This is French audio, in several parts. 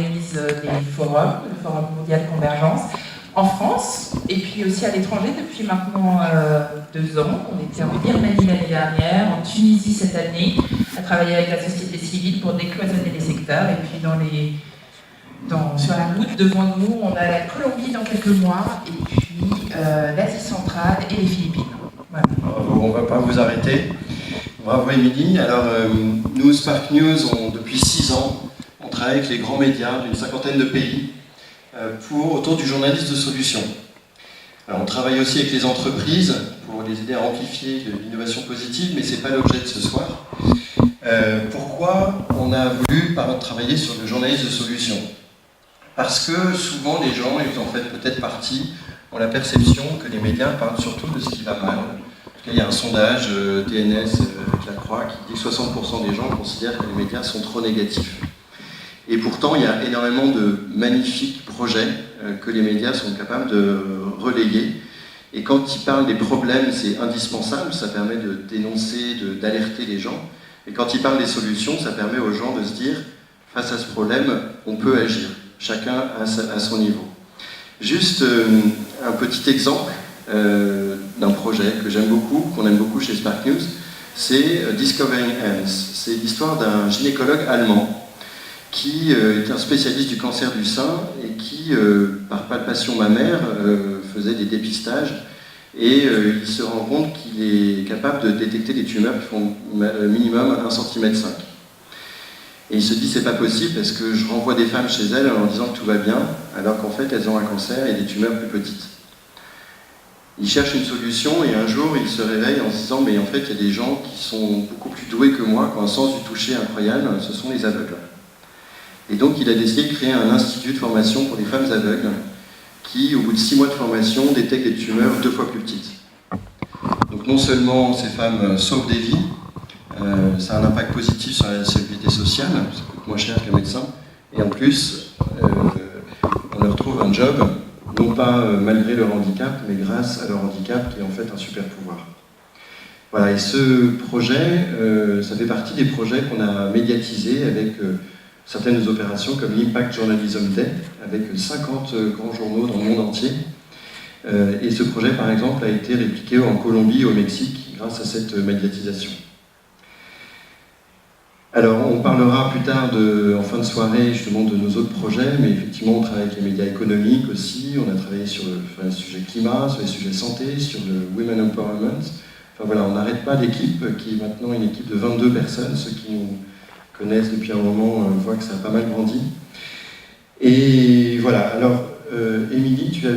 organise des forums, le Forum mondial Convergence, en France, et puis aussi à l'étranger depuis maintenant 2 ans. On était en Birmanie l'année dernière, en Tunisie cette année, à travailler avec la société civile pour décloisonner les secteurs. Et puis sur la route, devant nous, on a la Colombie dans quelques mois, et puis l'Asie centrale et les Philippines. Voilà. On ne va pas vous arrêter. Bravo Émilie. Alors, nous, Spark News, depuis 6 ans, on travaille avec les grands médias d'une 50aine de pays autour du journalisme de solution. Alors, on travaille aussi avec les entreprises pour les aider à amplifier l'innovation positive, mais ce n'est pas l'objet de ce soir. Pourquoi on a voulu travailler sur le journalisme de solution? Parce que souvent les gens, et vous en faites peut-être partie, ont la perception que les médias parlent surtout de ce qui va mal. Il y a un sondage TNS avec la Croix qui dit que 60% des gens considèrent que les médias sont trop négatifs. Et pourtant, il y a énormément de magnifiques projets que les médias sont capables de relayer. Et quand ils parlent des problèmes, c'est indispensable, ça permet de dénoncer, d'alerter les gens. Et quand ils parlent des solutions, ça permet aux gens de se dire, face à ce problème, on peut agir, chacun à son niveau. Juste un petit exemple d'un projet que j'aime beaucoup, qu'on aime beaucoup chez Spark News, c'est Discovering Hands. C'est l'histoire d'un gynécologue allemand qui est un spécialiste du cancer du sein et qui, par palpation mammaire, faisait des dépistages et il se rend compte qu'il est capable de détecter des tumeurs qui font minimum 1,5 cm. Et il se dit c'est pas possible parce que je renvoie des femmes chez elles en leur disant que tout va bien alors qu'en fait elles ont un cancer et des tumeurs plus petites. Il cherche une solution et un jour il se réveille en se disant mais en fait il y a des gens qui sont beaucoup plus doués que moi, qui ont un sens du toucher incroyable, ce sont les aveugles. Et donc il a décidé de créer un institut de formation pour les femmes aveugles qui, au bout de 6 mois de formation, détectent des tumeurs 2 fois plus petites. Donc non seulement ces femmes sauvent des vies, ça a un impact positif sur la sécurité sociale, ça coûte moins cher qu'un médecin, et en plus on leur trouve un job, non pas malgré leur handicap, mais grâce à leur handicap qui est en fait un super pouvoir. Voilà, et ce projet, ça fait partie des projets qu'on a médiatisés avec certaines opérations comme l'Impact Journalism Day, avec 50 grands journaux dans le monde entier. Et ce projet, par exemple, a été répliqué en Colombie et au Mexique grâce à cette médiatisation. Alors, on parlera plus tard, en fin de soirée, justement, de nos autres projets, mais effectivement, on travaille avec les médias économiques aussi, on a travaillé sur le sujet climat, sur les sujets santé, sur le Women Empowerment. Enfin voilà, on n'arrête pas l'équipe, qui est maintenant une équipe de 22 personnes, ceux qui nous connaissent depuis un moment voient que ça a pas mal grandi. Et voilà, alors Émilie, tu as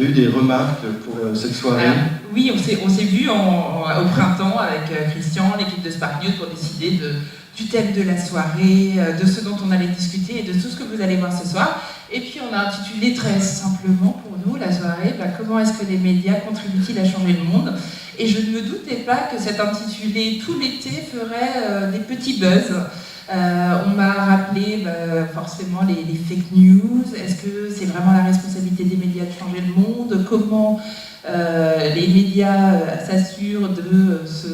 eu des remarques pour cette soirée. Oui, on s'est vu au printemps avec Christian, l'équipe de Spark News, pour décider du thème de la soirée, de ce dont on allait discuter et de tout ce que vous allez voir ce soir. Et puis on a intitulé très simplement pour nous la soirée comment est-ce que les médias contribuent-ils à changer le monde? Et je ne me doutais pas que cet intitulé tout l'été ferait des petits buzz. On m'a rappelé forcément les fake news. Est-ce que c'est vraiment la responsabilité des médias de changer le monde? Comment les médias s'assurent de se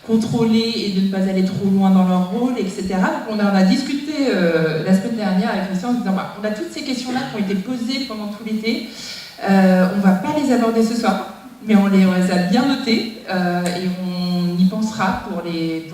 contrôler et de ne pas aller trop loin dans leur rôle, etc. Donc on en a discuté la semaine dernière avec Christian en disant on a toutes ces questions-là qui ont été posées pendant tout l'été. On ne va pas les aborder ce soir, mais on les a bien notées et on y pensera pour les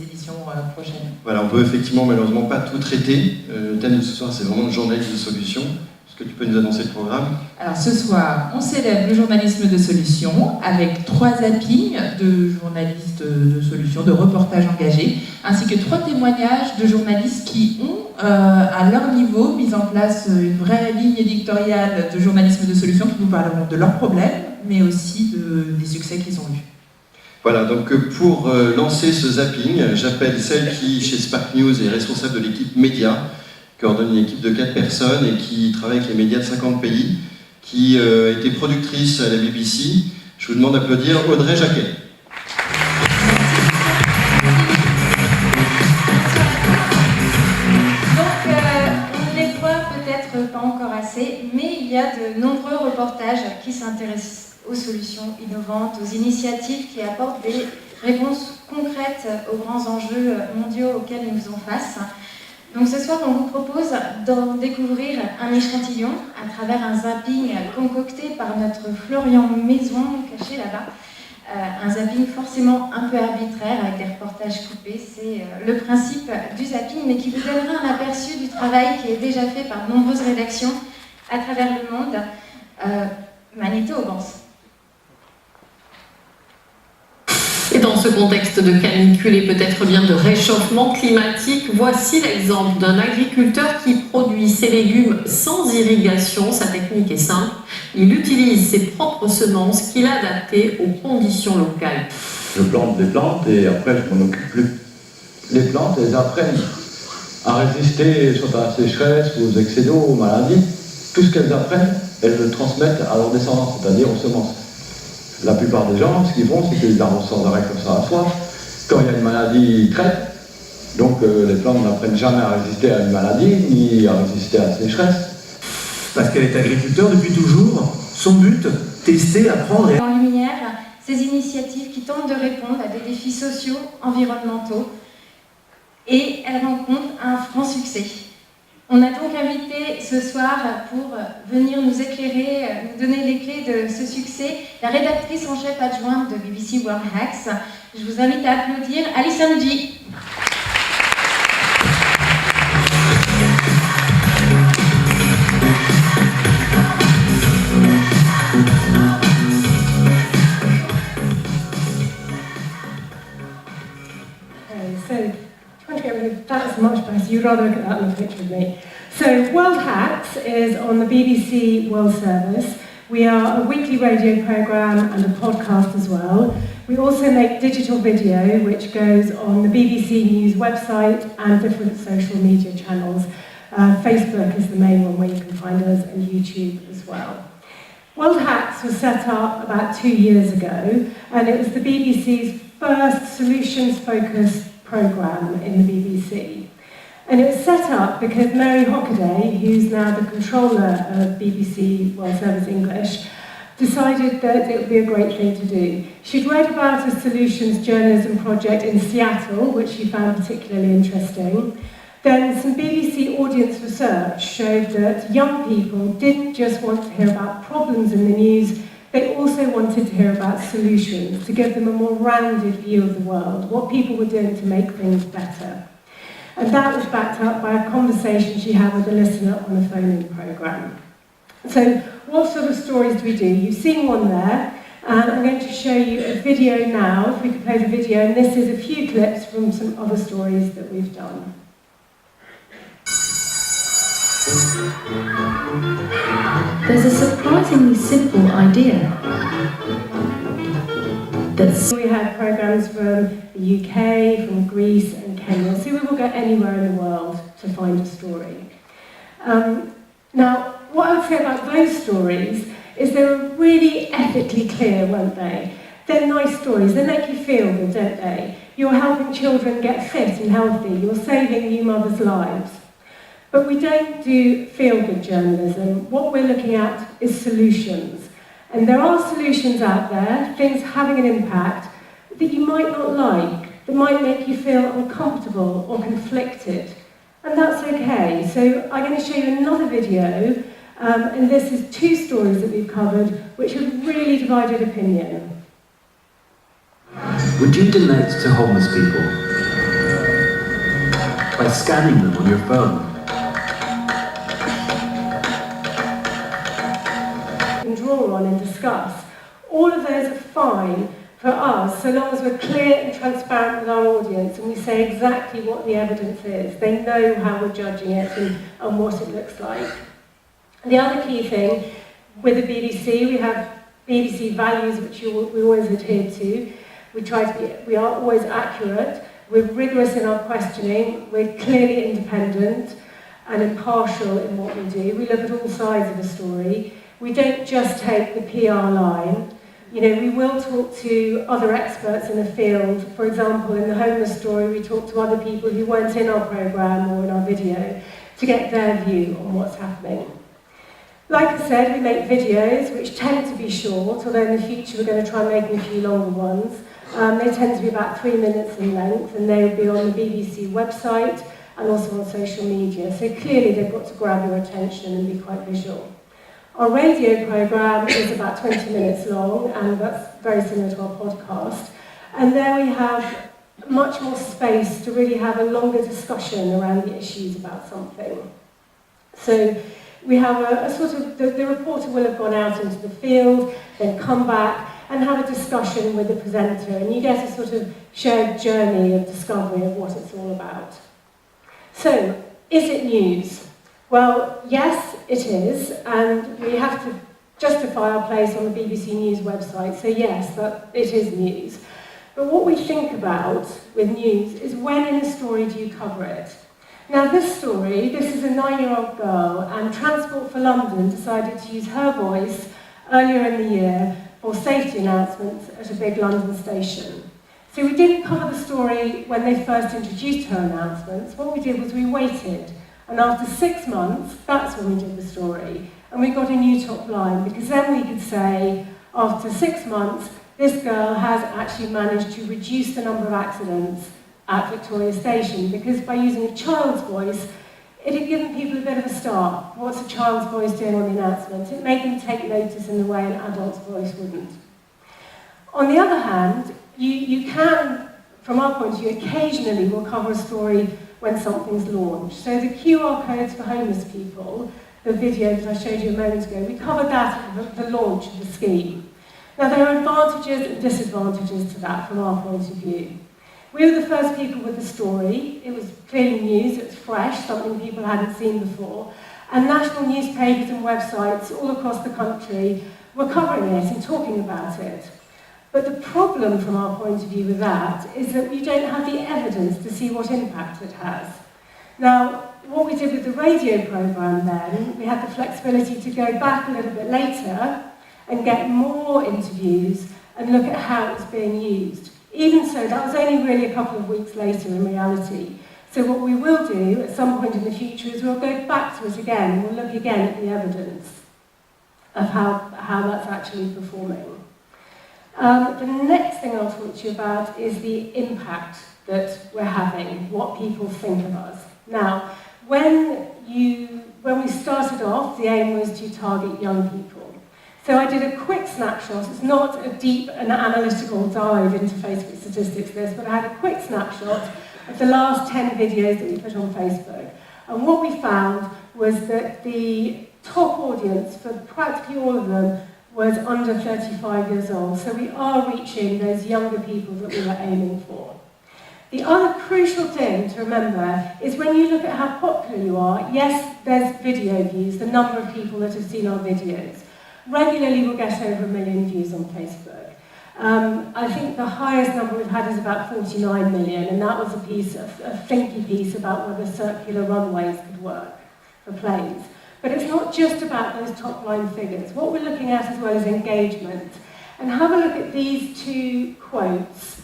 éditions prochaines. Voilà, on peut effectivement malheureusement pas tout traiter. Le thème de ce soir, c'est vraiment le journalisme de solution. Est-ce que tu peux nous annoncer le programme? Alors ce soir, on célèbre le journalisme de solution avec 3 zappings de journalistes de solution, de reportages engagés, ainsi que 3 témoignages de journalistes qui ont, à leur niveau, mis en place une vraie ligne éditoriale de journalisme de solution qui nous parleront de leurs problèmes, mais aussi des succès qu'ils ont eus. Voilà, donc pour lancer ce zapping, j'appelle celle qui, chez Spark News, est responsable de l'équipe média, qui coordonne une équipe de 4 personnes et qui travaille avec les médias de 50 pays, qui était productrice à la BBC. Je vous demande d'applaudir Audrey Jacquet. Donc, on ne les voit peut-être pas encore assez, mais il y a de nombreux reportages qui s'intéressent aux solutions innovantes, aux initiatives qui apportent des réponses concrètes aux grands enjeux mondiaux auxquels nous faisons face. Donc ce soir, on vous propose d'en découvrir un échantillon à travers un zapping concocté par notre Florian Maison, caché là-bas. Un zapping forcément un peu arbitraire avec des reportages coupés. C'est le principe du zapping, mais qui vous donnera un aperçu du travail qui est déjà fait par de nombreuses rédactions à travers le monde. Manito Aubance. Et dans ce contexte de canicule et peut-être bien de réchauffement climatique, voici l'exemple d'un agriculteur qui produit ses légumes sans irrigation. Sa technique est simple. Il utilise ses propres semences qu'il a adaptées aux conditions locales. Je plante des plantes et après je m'en occupe plus. Les plantes, elles apprennent à résister soit à la sécheresse, aux excès d'eau, aux maladies. Tout ce qu'elles apprennent, elles le transmettent à leur descendance, c'est-à-dire aux semences. La plupart des gens, ce qu'ils font, c'est qu'ils arrosent sans arrêt comme ça à soif. Quand il y a une maladie, ils traitent. Donc les plantes n'apprennent jamais à résister à une maladie, ni à résister à la sécheresse. Parce qu'elle est agriculteur depuis toujours. Son but, tester, apprendre et... En lumière, ces initiatives qui tentent de répondre à des défis sociaux, environnementaux, et elles rencontrent un franc succès. On a donc invité ce soir pour venir nous éclairer, nous donner les clés de ce succès, la rédactrice en chef adjointe de BBC World Hacks. Je vous invite à applaudir Alison G. That's much better. You'd rather look at that than a picture of me. So, World Hacks is on the BBC World Service. We are a weekly radio programme and a podcast as well. We also make digital video, which goes on the BBC News website and different social media channels. Facebook is the main one where you can find us, and YouTube as well. World Hacks was set up about 2 years ago, and it was the BBC's first solutions-focused programme in the BBC. And it was set up because Mary Hockaday, who's now the controller of BBC World Service English, decided that it would be a great thing to do. She'd read about a solutions journalism project in Seattle, which she found particularly interesting. Then some BBC audience research showed that young people didn't just want to hear about problems in the news, they also wanted to hear about solutions, to give them a more rounded view of the world, what people were doing to make things better. And that was backed up by a conversation she had with a listener on a phone-in programme. So what sort of stories do we do? You've seen one there, and I'm going to show you a video now, if we could play the video, and this is a few clips from some other stories that we've done. There's a surprisingly simple idea. We had programmes from the UK, from Greece and Kenya, so we will go anywhere in the world to find a story. Now, what I would say about those stories is they were really ethically clear, weren't they? They're nice stories, they make you feel good, don't they? You're helping children get fit and healthy, you're saving new mothers' lives. But we don't do feel-good journalism. What we're looking at is solutions. And there are solutions out there, things having an impact, that you might not like, that might make you feel uncomfortable or conflicted. And that's okay. So I'm going to show you another video, and this is 2 stories that we've covered, which have really divided opinion. Would you donate to homeless people by scanning them on your phone? Draw on and discuss. All of those are fine for us, so long as we're clear and transparent with our audience and we say exactly what the evidence is. They know how we're judging it and what it looks like. The other key thing with the BBC, we have BBC values which we always adhere to. We are always accurate, we're rigorous in our questioning, we're clearly independent and impartial in what we do. We look at all sides of a story. We don't just take the PR line. You know, we will talk to other experts in the field. For example, in the homeless story, we talk to other people who weren't in our programme or in our video to get their view on what's happening. Like I said, we make videos which tend to be short, although in the future we're going to try making a few longer ones. They tend to be about 3 minutes in length, and they will be on the BBC website and also on social media. So clearly they've got to grab your attention and be quite visual. Our radio programme is about 20 minutes long, and that's very similar to our podcast. And there we have much more space to really have a longer discussion around the issues about something. So we have a sort of, the reporter will have gone out into the field, then come back and have a discussion with the presenter, and you get a sort of shared journey of discovery of what it's all about. So, is it news? Well, yes, it is, and we have to justify our place on the BBC News website, so yes, that it is news. But what we think about with news is when in a story do you cover it? Now this story, this is a 9-year-old girl, and Transport for London decided to use her voice earlier in the year for safety announcements at a big London station. So we didn't cover the story when they first introduced her announcements. What we did was we waited, and after 6 months, that's when we did the story. And we got a new top line, because then we could say, after 6 months, this girl has actually managed to reduce the number of accidents at Victoria Station, because by using a child's voice, it had given people a bit of a start. What's a child's voice doing on the announcements? It made them take notice in the way an adult's voice wouldn't. On the other hand, you can, from our point of view, occasionally will cover a story when something's launched. So the QR codes for homeless people, the video that I showed you a moment ago, we covered that at the launch of the scheme. Now there are advantages and disadvantages to that from our point of view. We were the first people with the story. It was clearly news, it was fresh, something people hadn't seen before. And national newspapers and websites all across the country were covering it and talking about it. But the problem from our point of view with that is that we don't have the evidence to see what impact it has. Now, what we did with the radio programme then, we had the flexibility to go back a little bit later and get more interviews and look at how it was being used. Even so, that was only really a couple of weeks later in reality. So what we will do at some point in the future is we'll go back to it again, and we'll look again at the evidence of how that's actually performing. The next thing I'll talk to you about is the impact that we're having, what people think of us. Now, when we started off, the aim was to target young people. So I did a quick snapshot. It's not a deep and analytical dive into Facebook statistics, this, but I had a quick snapshot of the last 10 videos that we put on Facebook. And what we found was that the top audience for practically all of them was under 35 years old. So we are reaching those younger people that we were aiming for. The other crucial thing to remember is when you look at how popular you are, yes, there's video views, the number of people that have seen our videos. Regularly we'll get over 1 million views on Facebook. I think the highest number we've had is about 49 million, and that was a thinky piece about whether circular runways could work for planes. But it's not just about those top line figures. What we're looking at as well is engagement. And have a look at these two quotes,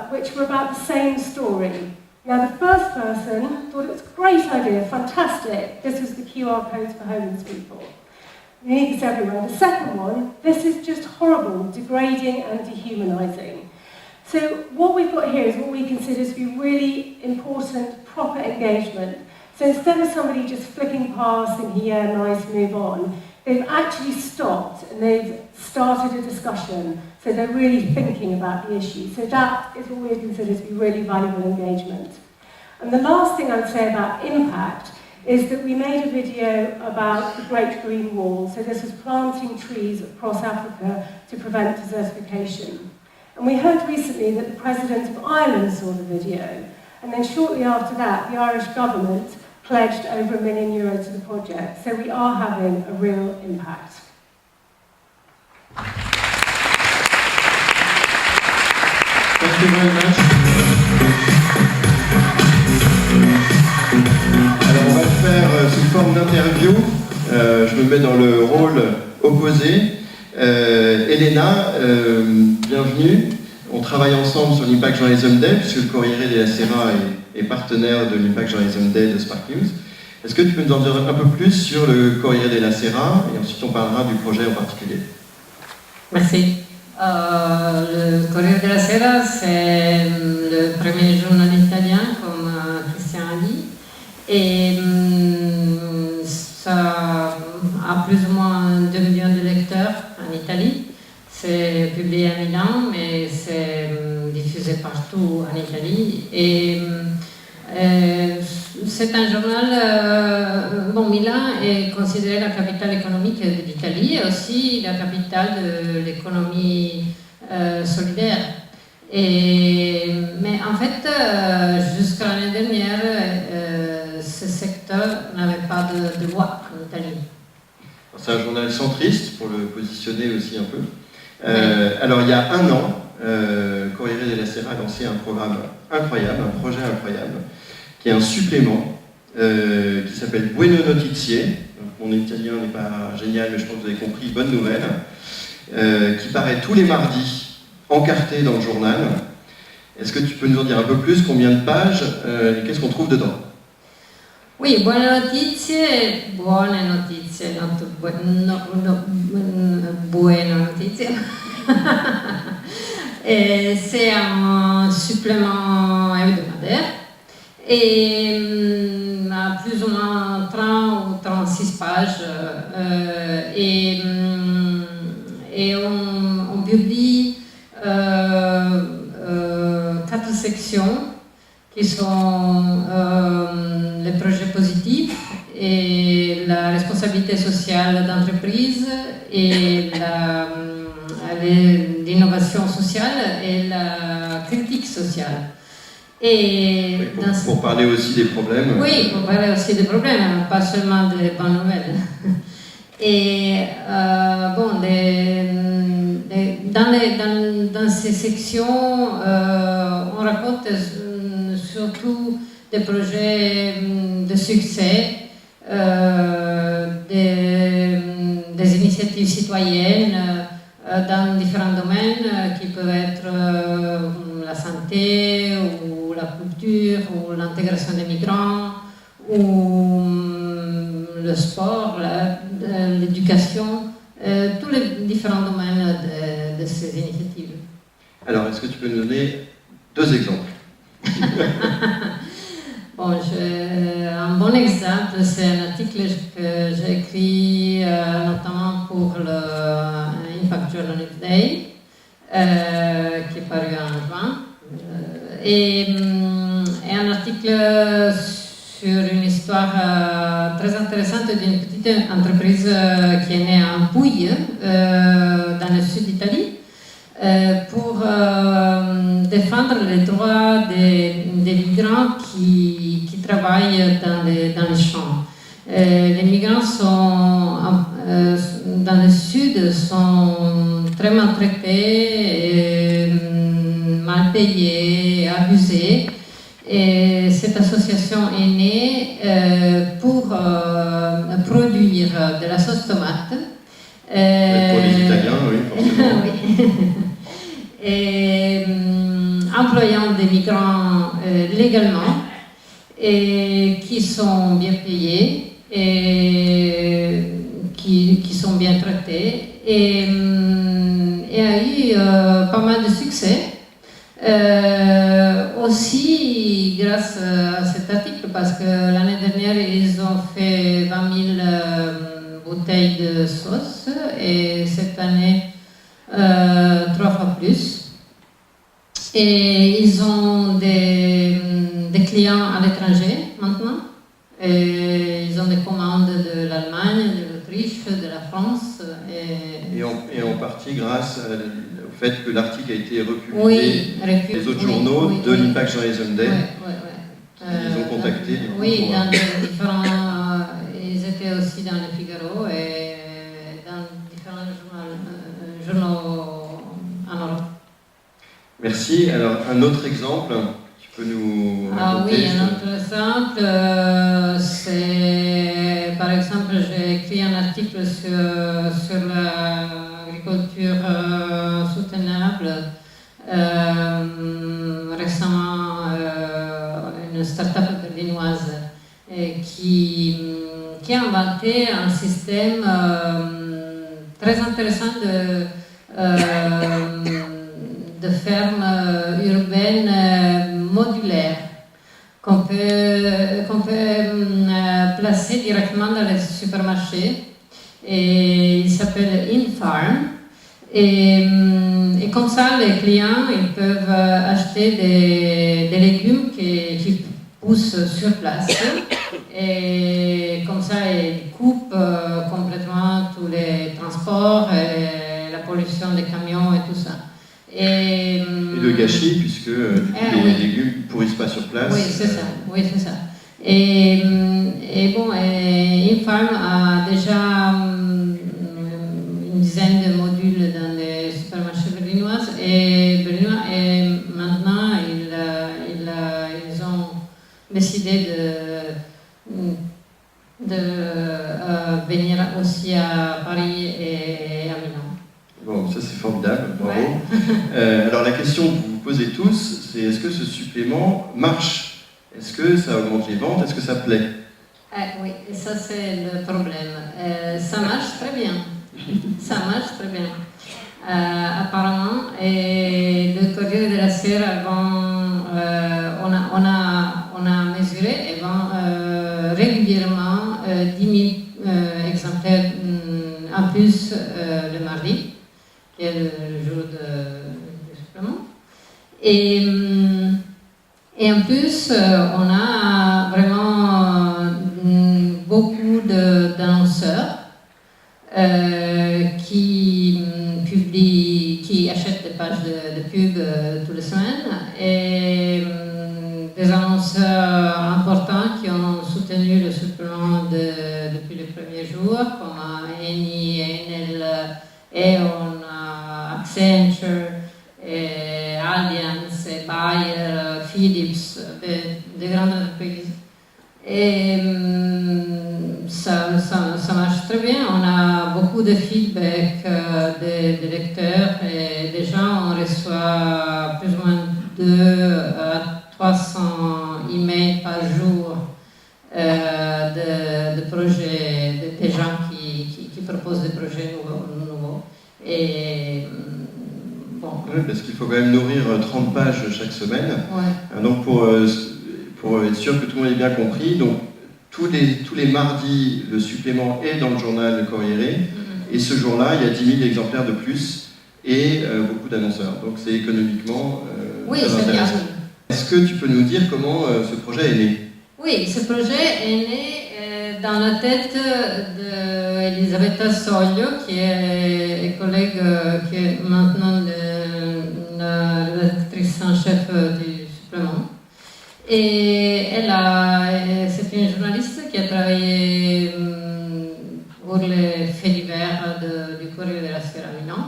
which were about the same story. Now the first person thought it was a great idea, fantastic. This was the QR codes for homeless people. We need this everywhere. The second one, this is just horrible, degrading and dehumanising. So what we've got here is what we consider to be really important, proper engagement. So instead of somebody just flicking past, thinking, yeah, nice, move on, they've actually stopped and they've started a discussion. So they're really thinking about the issue. So that is what we consider to be really valuable engagement. And the last thing I would say about impact is that we made a video about the Great Green Wall. So this was planting trees across Africa to prevent desertification. And we heard recently that the President of Ireland saw the video. And then shortly after that, the Irish government pledged over €1 million to the project. So we are having a real impact. Thank you very much. Alors on va le faire sous forme d'interview. Je me mets dans le rôle opposé. Elena, bienvenue. On travaille ensemble sur l'Impact Journalism Day, puisque le Corriere della Sera est partenaire de l'Impact Journalism Day de Spark News. Est-ce que tu peux nous en dire un peu plus sur le Corriere della Sera, et ensuite on parlera du projet en particulier? Merci. Le Corriere della Sera, c'est le premier journal italien, comme Christian a dit. Et ça a plus ou moins 2 millions de lecteurs en Italie. C'est publié à Milan, mais c'est diffusé partout en Italie. Et c'est un journal. Milan est considérée la capitale économique de l'Italie et aussi la capitale de l'économie solidaire. Mais en fait, jusqu'à l'année dernière, ce secteur n'avait pas de loi en Italie. C'est un journal centriste, pour le positionner aussi un peu. Alors, il y a un an, Corriere della Sera a lancé un programme incroyable, un projet incroyable, qui est un supplément qui s'appelle Buone Notizie. Mon italien n'est pas génial, mais je pense que vous avez compris, bonne nouvelle, qui paraît tous les mardis, encarté dans le journal. Est-ce que tu peux nous en dire un peu plus, combien de pages et qu'est-ce qu'on trouve dedans? Oui, buone notizie, buone notizie. C'est un supplément hebdomadaire et à plus ou moins 30 ou 36 pages et on publie 4 sections qui sont les projets positifs et la responsabilité sociale d'entreprise et l'innovation sociale et la critique sociale. Et pour parler aussi des problèmes. Oui, pour parler aussi des problèmes, pas seulement des bonnes nouvelles. Et dans ces sections, on raconte surtout des projets de succès, des initiatives citoyennes dans différents domaines qui peuvent être la santé ou la culture ou l'intégration des migrants ou le sport, l'éducation, tous les différents domaines de ces initiatives. Alors, est-ce que tu peux nous donner 2 exemples? Un bon exemple, c'est un article que j'ai écrit notamment pour le Impact Journalist Day, qui est paru en juin, et un article sur une histoire très intéressante d'une petite entreprise qui est née en Puglia, dans le sud d'Italie, pour défendre les droits des migrants qui travaillent dans les champs. Les migrants dans le sud sont très maltraités, mal payés, abusés. Et cette association est née pour produire de la sauce tomate. Pour les Italiens, oui, forcément. Oui. Et employant des migrants légalement et qui sont bien payés et qui sont bien traités et a eu pas mal de succès. Aussi grâce à cet article, parce que l'année dernière ils ont fait 20 000 bouteilles de sauce et cette année 3 fois plus. Et ils ont des clients à l'étranger maintenant. Et ils ont des commandes de l'Allemagne, de l'Autriche, de la France. Et en partie grâce au fait que l'article a été republié les autres journaux de l'Impact Journalism Day. Ils ont contacté. Dans les différents. Ils étaient aussi dans le Figaro et dans différents journaux en Europe. Merci. Alors, un autre exemple, tu peux nous raconter? Oui, un autre exemple, c'est, par exemple, j'ai écrit un article sur l'agriculture soutenable. Récemment, une start-up berlinoise qui a inventé un système très intéressant de fermes urbaines modulaires qu'on peut placer directement dans les supermarchés. Et il s'appelle InFarm. Et comme ça, les clients ils peuvent acheter des légumes qui poussent sur place. Et comme ça, ils coupent complètement tous les transports et la pollution des camions et tout ça. Et le gâchis, puisque les légumes ne pourrissent pas sur place. Oui, c'est ça. Oui, c'est ça. Et bon, InFarm a déjà une dizaine de modules dans les supermarchés berlinois et maintenant ils ont décidé de venir aussi à Paris et à Milan. Bon, ça c'est formidable, bravo. Ouais. Alors la question que vous vous posez tous, c'est est-ce que ce supplément marche? Est-ce que ça augmente les ventes? Est-ce que ça plaît? Oui, ça c'est le problème. Ça marche très bien. Ça marche très bien. Apparemment, et le Corriere della Sera, on a mesuré et régulièrement 10 000 exemplaires en plus le mardi, qui est le jour du supplément. Et en plus, on a vraiment beaucoup d'annonceurs qui achètent des pages de pub toutes les semaines et des annonceurs importants qui ont soutenu le supplément depuis les premiers jours, comme Eni, Enel, E.ON, Accenture, Allianz, Bayer, Philips, des grandes entreprises. Et ça marche très bien. On a beaucoup de feedback des lecteurs et déjà on reçoit plus ou moins 200 à 300 emails par jour de projets, des gens qui proposent des projets nouveaux. Et bon. Oui, parce qu'il faut quand même nourrir 30 pages chaque semaine. Ouais. Donc pour être sûr que tout le monde ait bien compris, donc tous les mardis, le supplément est dans le journal Corriere, et ce jour-là, il y a 10 000 exemplaires de plus et beaucoup d'annonceurs. Donc c'est économiquement oui, très intéressant. Est-ce que tu peux nous dire comment ce projet est né? Oui, ce projet est né dans la tête d'Elisabetta Soglio, qui est collègue, qui est maintenant la rédactrice en chef du supplément. Et c'est une journaliste qui a travaillé pour les faits divers du Corriere della Sera à Milan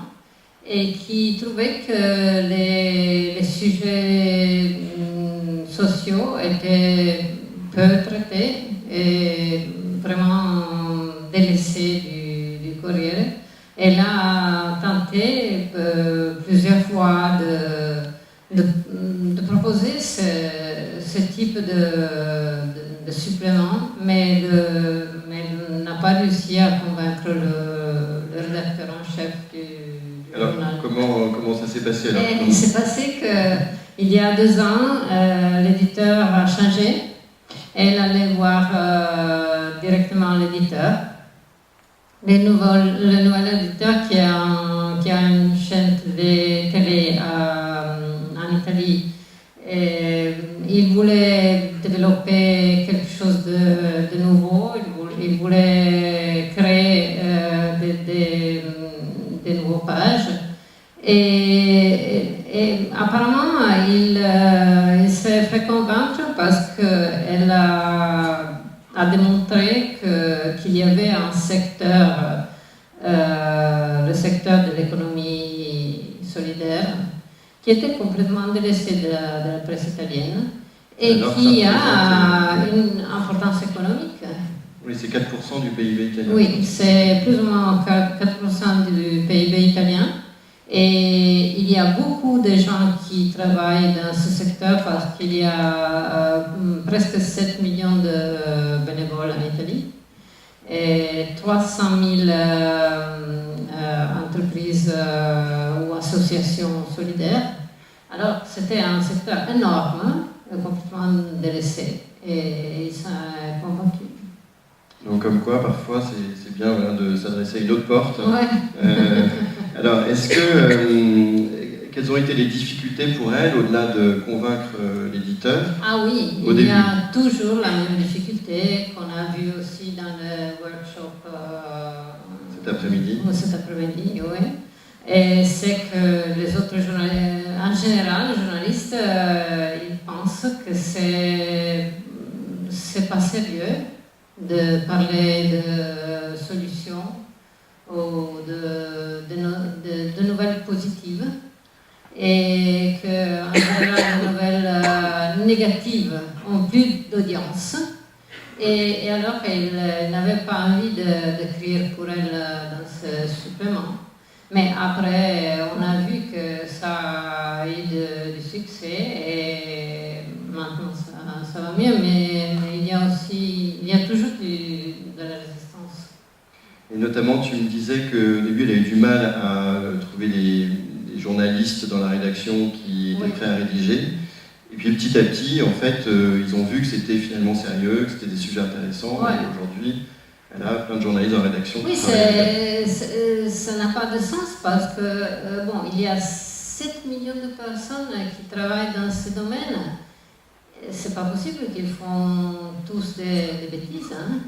et qui trouvait que les sujets sociaux étaient peu traités et vraiment délaissés du Corriere. Elle a tenté plusieurs fois de proposer ce type de supplément, mais elle n'a pas réussi à convaincre le rédacteur en chef du alors, journal. Comment ça s'est passé alors? Il s'est passé qu'il y a 2 ans, l'éditeur a changé. Elle allait voir directement l'éditeur. Le nouvel éditeur qui a une chaîne télé en Italie, il voulait développer quelque chose de nouveau, il voulait créer des nouvelles pages. Et apparemment, il s'est fait convaincre parce qu'elle a démontré qu'il y avait un secteur, le secteur de l'économie solidaire, qui était complètement délaissé de la presse italienne et alors, qui a une importance économique. Oui, c'est 4% du PIB italien. Oui, c'est plus ou moins 4% du PIB italien. Et il y a beaucoup de gens qui travaillent dans ce secteur parce qu'il y a presque 7 millions de bénévoles en Italie et 300 000 entreprises ou associations solidaires. Alors c'était un secteur énorme, complètement délaissé. et ils sont convaincus. Donc comme quoi, parfois, c'est bien voilà, de s'adresser à une autre porte. Ouais. Alors, quelles ont été les difficultés pour elle, au-delà de convaincre l'éditeur? Ah oui, il y a toujours la même difficulté qu'on a vu aussi dans le workshop cet après-midi. Cet après-midi, oui. Et c'est que les autres journalistes, en général, les journalistes, ils pensent que c'est pas sérieux de parler de solutions ou de nouvelles positives, et qu'en général les nouvelles négatives ont plus d'audience, et alors qu'elle n'avait pas envie d'écrire pour elle dans ce supplément. Mais après, on a vu que ça a eu du succès, et maintenant ça va mieux, mais il y a toujours de la résistance. Et notamment, tu me disais qu'au début, elle a eu du mal à trouver des journalistes dans la rédaction qui étaient prêts à rédiger. Et puis petit à petit, en fait, ils ont vu que c'était finalement sérieux, que c'était des sujets intéressants. Ouais. Et aujourd'hui, elle a plein de journalistes en rédaction. Oui, ça n'a pas de sens parce que, bon, il y a 7 millions de personnes qui travaillent dans ce domaine. C'est pas possible qu'ils font tous des bêtises, hein.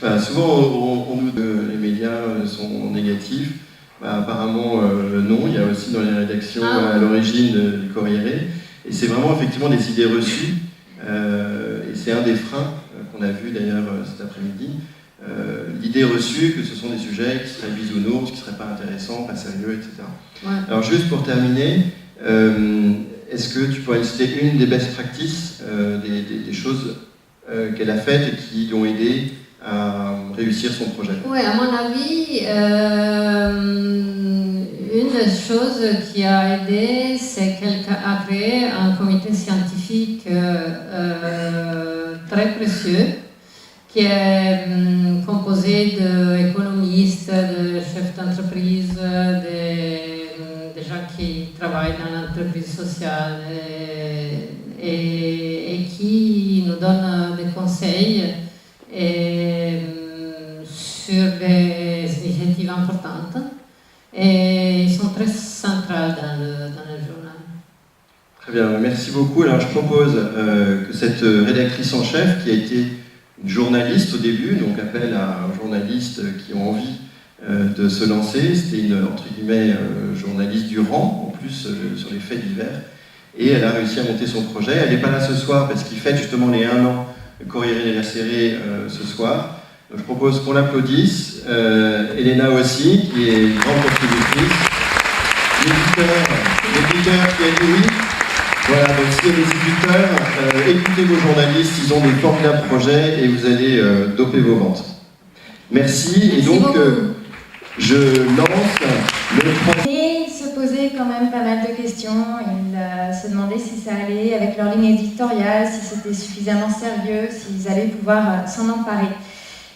Bah, souvent, on nous dit que les médias sont négatifs. Bah, apparemment, non. Il y a aussi dans les rédactions à l'origine du Corriere. Et c'est vraiment effectivement des idées reçues. Et c'est un des freins qu'on a vu d'ailleurs cet après-midi. L'idée reçue que ce sont des sujets qui seraient bisounours, qui ne seraient pas intéressants, pas sérieux, etc. Ouais. Alors juste pour terminer, est-ce que tu pourrais citer une des best practices, des choses qu'elle a faites et qui l'ont aidé à réussir son projet? Oui, à mon avis, une des choses qui a aidé, c'est qu'elle a créé un comité scientifique très précieux, qui est composé d'économistes, de chefs d'entreprise, de gens qui travaillent dans l'entreprise sociale et qui nous donnent des conseils sur des initiatives importantes. Et ils sont très centrales dans le journal. Très bien, merci beaucoup. Alors je propose que cette rédactrice en chef, qui a été une journaliste au début, donc appelle à journalistes qui ont envie de se lancer. C'était une, entre guillemets, journaliste du rang, en plus sur les faits divers. Et elle a réussi à monter son projet. Elle n'est pas là ce soir parce qu'il fête justement les 1 an de Corriere della Sera ce soir. Donc, je propose qu'on l'applaudisse. Elena aussi, qui est une grande contributrice. L'éditeur qui a dit oui. Voilà, donc s'il y a des éditeurs, écoutez vos journalistes, ils ont des formidables projets et vous allez doper vos ventes. Merci. Et donc, je lance le projet. Et se poser quand même pas mal de questions. Ils se demandaient si ça allait avec leur ligne éditoriale, si c'était suffisamment sérieux, s'ils allaient pouvoir s'en emparer.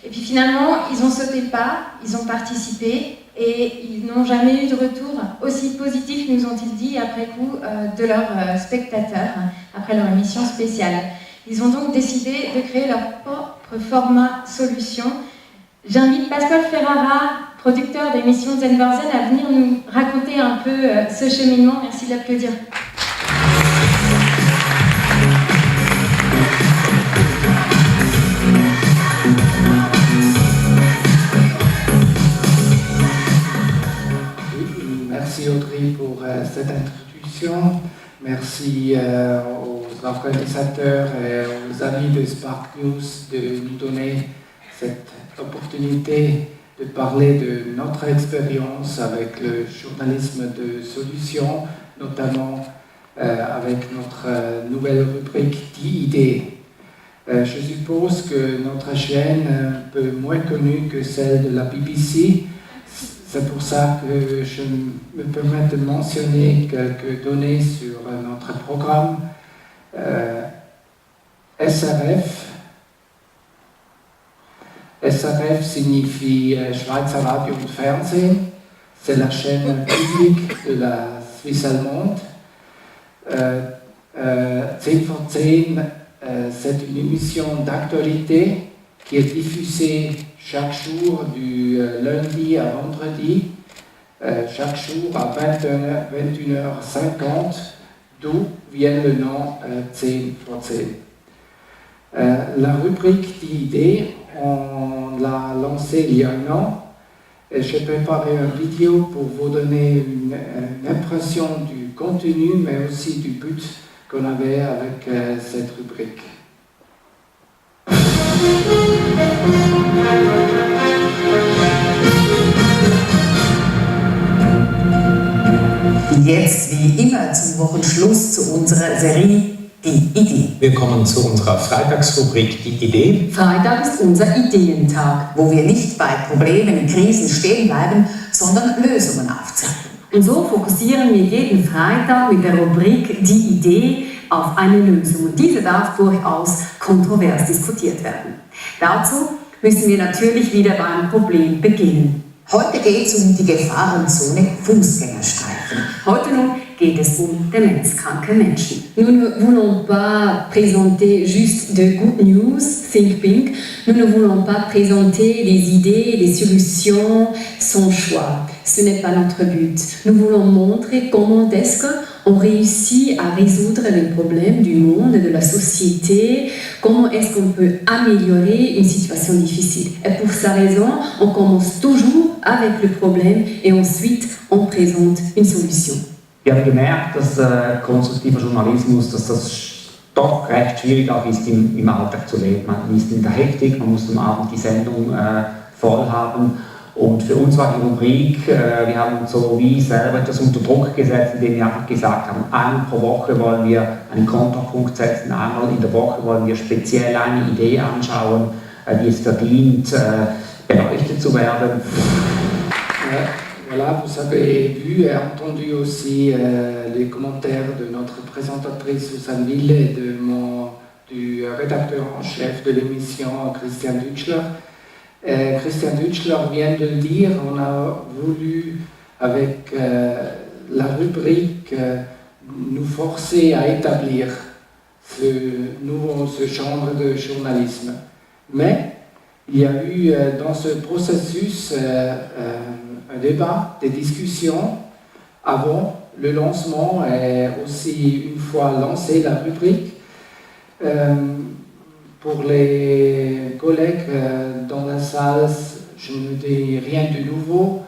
Et puis finalement, ils ont sauté le pas, ils ont participé et ils n'ont jamais eu de retour aussi positif, nous ont-ils dit après coup, de leurs spectateurs, après leur émission spéciale. Ils ont donc décidé de créer leur propre format solution. J'invite Pasquale Ferrara, producteur d'émission Zen Zen, à venir nous raconter un peu ce cheminement. Merci de l'applaudir. Merci Audrey pour cette introduction. Merci aux organisateurs et aux amis de Spark News de nous donner cette opportunité de parler de notre expérience avec le journalisme de solution, notamment avec notre nouvelle rubrique 10 idées. Je suppose que notre chaîne est un peu moins connue que celle de la BBC. C'est pour ça que je me permets de mentionner quelques données sur notre programme. SRF signifie Schweizer Radio und Fernsehen. C'est la chaîne publique de la Suisse allemande. 10 vor 10, c'est une émission d'actualité qui est diffusée chaque jour du lundi à vendredi, chaque jour à 21h50, d'où vient le nom 10 vor 10. La rubrique d'idées, on l'a lancée il y a un an. Et j'ai préparé une vidéo pour vous donner une impression du contenu, mais aussi du but qu'on avait avec cette rubrique. Jetzt wie immer zum Wochenschluss zu unserer Serie Die Idee. Wir kommen zu unserer Freitagsrubrik Die Idee. Freitag ist unser Ideentag, wo wir nicht bei Problemen und Krisen stehen bleiben, sondern Lösungen aufzeigen. Und so fokussieren wir jeden Freitag mit der Rubrik Die Idee auf eine Lösung. Und diese darf durchaus kontrovers diskutiert werden. Dazu müssen wir natürlich wieder beim Problem beginnen. Heute geht es um die Gefahrenzone Fußgängerstreifen. Heute nun geht es um demenzkranke Menschen. Nous ne voulons pas présenter juste de good news, think pink. Nous ne voulons pas présenter des idées, des solutions sans choix. Ce n'est pas notre but. Nous voulons montrer comment est-ce qu'on réussit à résoudre les problèmes du monde, de la société, comment est-ce qu'on peut améliorer une situation difficile. Et pour sa raison, on commence toujours avec le problème et ensuite on présente une solution. Wir haben gemerkt, dass konstruktiver Journalismus, dass das doch recht schwierig auch ist, im Alltag zu leben. Man ist in der Hektik, man muss am Abend die Sendung voll haben. Und für uns war die Rubrik, wir haben uns so wie selber etwas unter Druck gesetzt, indem wir einfach gesagt haben, einmal pro Woche wollen wir einen Kontrapunkt setzen, einmal in der Woche wollen wir speziell eine Idee anschauen, die es verdient, beleuchtet zu werden. Voilà, vous avez vu et entendu aussi les commentaires de notre présentatrice Susanne Ville et du rédacteur en chef de l'émission Christian Dütschler. Christian Dütschler vient de le dire, on a voulu avec la rubrique nous forcer à établir ce genre de journalisme. Mais il y a eu dans ce processus un débat, des discussions avant le lancement et aussi une fois lancée la rubrique. Pour les collègues dans la salle, je ne dis rien de nouveau.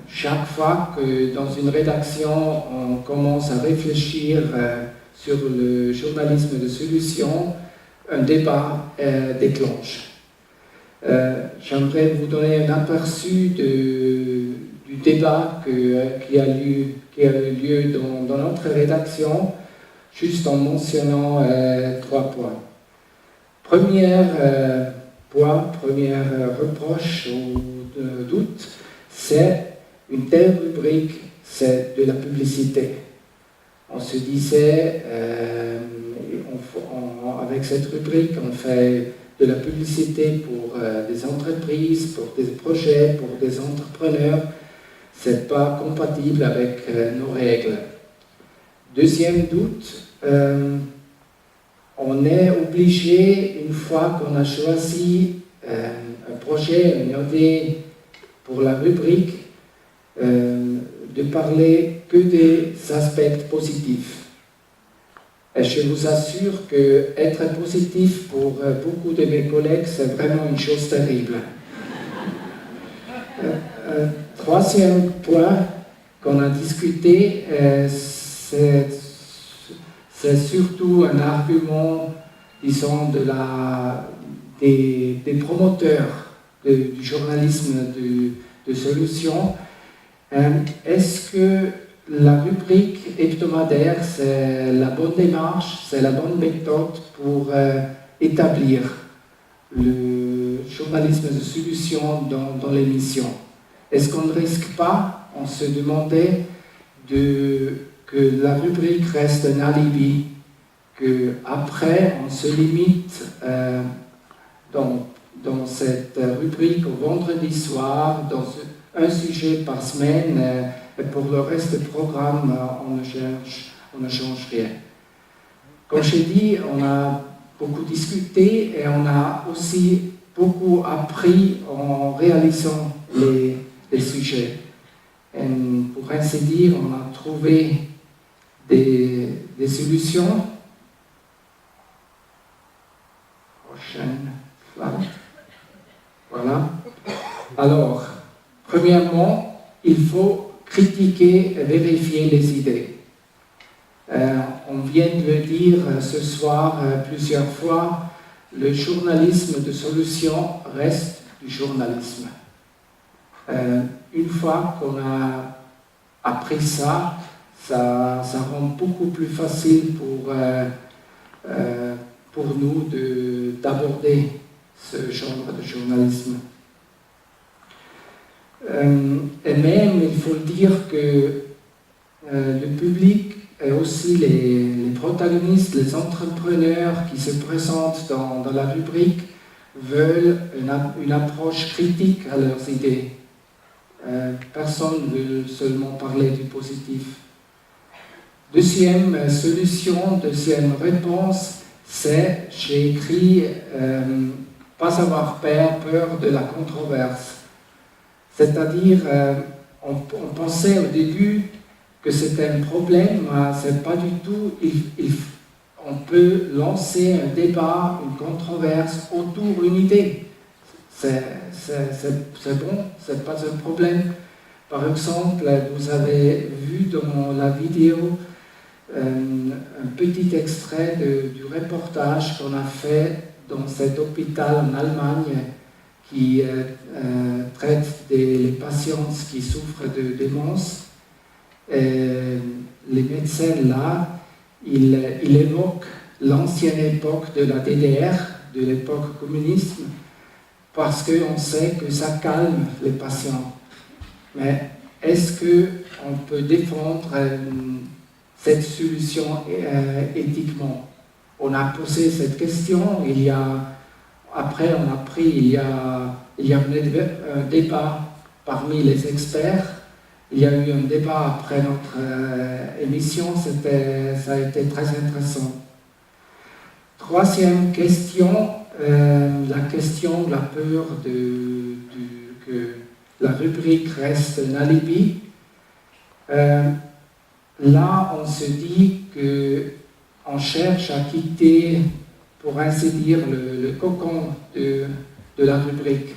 Chaque fois que dans une rédaction on commence à réfléchir sur le journalisme de solution, un débat déclenche. J'aimerais vous donner un aperçu du débat qui a eu lieu dans notre rédaction, juste en mentionnant 3 points. Premier reproche ou doute, c'est une telle rubrique, c'est de la publicité. On se disait, avec cette rubrique, on fait de la publicité pour des entreprises, pour des projets, pour des entrepreneurs. C'est pas compatible avec nos règles. Deuxième doute, on est obligé, une fois qu'on a choisi un projet, une idée pour la rubrique, de parler que des aspects positifs. Et je vous assure que être positif pour beaucoup de mes collègues, c'est vraiment une chose terrible. Troisième point qu'on a discuté, c'est surtout un argument, disons, des promoteurs du journalisme de solution. Est-ce que la rubrique hebdomadaire, c'est la bonne démarche, c'est la bonne méthode pour établir le journalisme de solution dans l'émission? Est-ce qu'on ne risque pas, on se demandait, que la rubrique reste un alibi, qu'après on se limite dans cette rubrique au vendredi soir, dans un sujet par semaine, et pour le reste du programme, on ne cherche on ne change rien. Comme j'ai dit, on a beaucoup discuté et on a aussi beaucoup appris en réalisant les sujets. Et pour ainsi dire, on a trouvé des solutions. Prochaine slide. Voilà. Alors, premièrement, il faut critiquer et vérifier les idées. On vient de le dire ce soir plusieurs fois, le journalisme de solution reste du journalisme. Une fois qu'on a appris ça rend beaucoup plus facile pour nous d'aborder ce genre de journalisme. Et même, il faut dire que le public et aussi les protagonistes, les entrepreneurs qui se présentent dans la rubrique veulent une approche critique à leurs idées. Personne ne veut seulement parler du positif. Deuxième solution, deuxième réponse, c'est, j'ai écrit, pas avoir peur de la controverse. C'est-à-dire, on pensait au début que c'était un problème, c'est pas du tout. On peut lancer un débat, une controverse autour d'une idée. C'est bon, c'est pas un problème. Par exemple, vous avez vu dans la vidéo un petit extrait du reportage qu'on a fait dans cet hôpital en Allemagne qui traite les patients qui souffrent de démence. Les médecins là, ils évoquent l'ancienne époque de la DDR, de l'époque communiste, parce qu'on sait que ça calme les patients. Mais est-ce qu'on peut défendre cette solution éthiquement? On a posé cette question, après on a pris, il y a eu un débat parmi les experts. Il y a eu un débat après notre émission, ça a été très intéressant. Troisième question, la question de la peur que la rubrique reste un alibi. Là, on se dit qu'on cherche à quitter, pour ainsi dire, le cocon de la rubrique.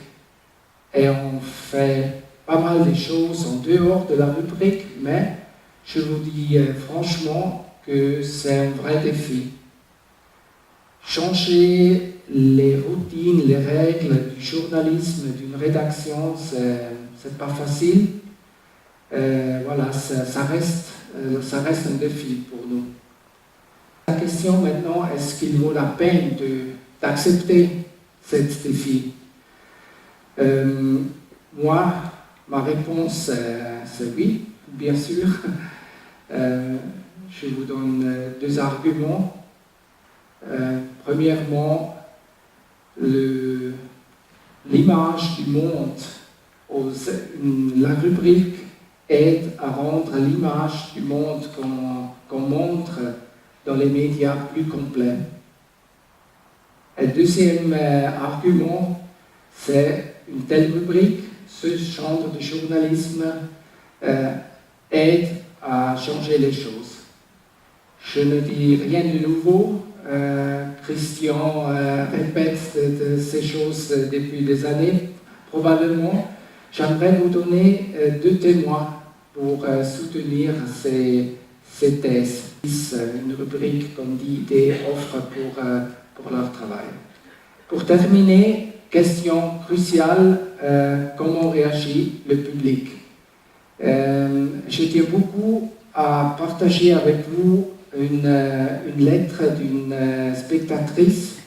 Et on fait pas mal de choses en dehors de la rubrique, mais je vous dis franchement que c'est un vrai défi. Changer les routines, les règles du journalisme, d'une rédaction, c'est pas facile. Voilà, ça reste un défi pour nous. La question maintenant, est-ce qu'il vaut la peine d'accepter ce défi? Moi, ma réponse, c'est oui, bien sûr. Je vous donne deux arguments. Premièrement, l'image du monde, la rubrique aide à rendre l'image du monde qu'on montre dans les médias plus complète. Et deuxième argument, c'est une telle rubrique, ce genre de journalisme aide à changer les choses. Je ne dis rien de nouveau. Christian répète ces choses depuis des années, probablement. J'aimerais vous donner deux témoins pour soutenir ces thèses. Une rubrique, comme dit, des offres pour leur travail. Pour terminer, question cruciale, comment réagit le public? Je tiens beaucoup à partager avec vous une lettre d'une spectatrice.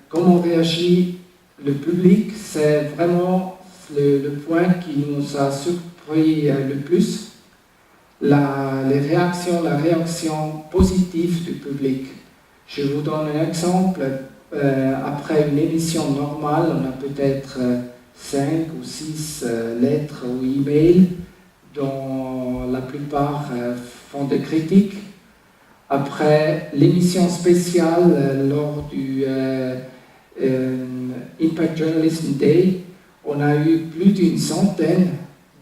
Comment réagit le public? C'est vraiment le point qui nous a surpris le plus. La réaction positive du public. Je vous donne un exemple. Après une émission normale, on a peut-être 5 ou 6 lettres ou emails dont la plupart font des critiques. Après l'émission spéciale lors du Impact Journalism Day, on a eu plus d'une centaine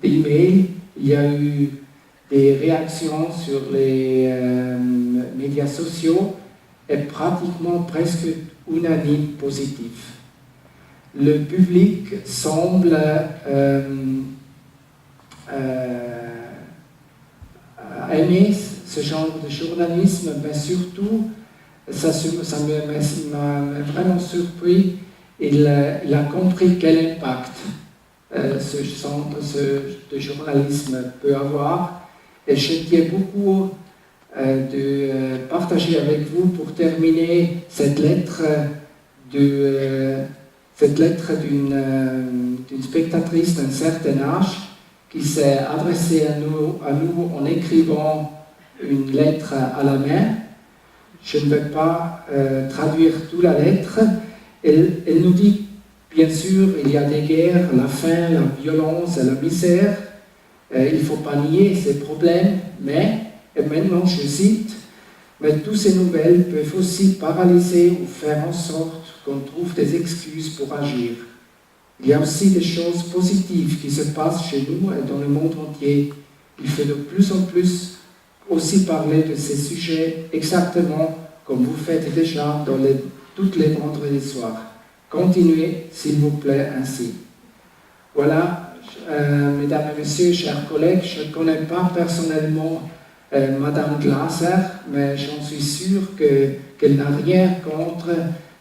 d'emails. Il y a eu des réactions sur les médias sociaux et pratiquement presque unanime positif. Le public semble aimer ce genre de journalisme, mais surtout, ça m'a vraiment surpris, il a compris quel impact ce genre de journalisme peut avoir. Et je tiens beaucoup de partager avec vous pour terminer cette lettre d'une spectatrice d'un certain âge qui s'est adressée à nous en écrivant une lettre à la main. Je ne vais pas traduire toute la lettre. Elle nous dit, bien sûr, il y a des guerres, la faim, la violence et la misère. Il ne faut pas nier ces problèmes, mais, et maintenant je cite, mais toutes ces nouvelles peuvent aussi paralyser ou faire en sorte qu'on trouve des excuses pour agir. Il y a aussi des choses positives qui se passent chez nous et dans le monde entier. Il faut de plus en plus aussi parler de ces sujets exactement comme vous faites déjà dans toutes les vendredis soirs. Continuez, s'il vous plaît, ainsi. Voilà, mesdames et messieurs, chers collègues, je ne connais pas personnellement Madame Glaser, mais j'en suis sûr qu'elle n'a rien contre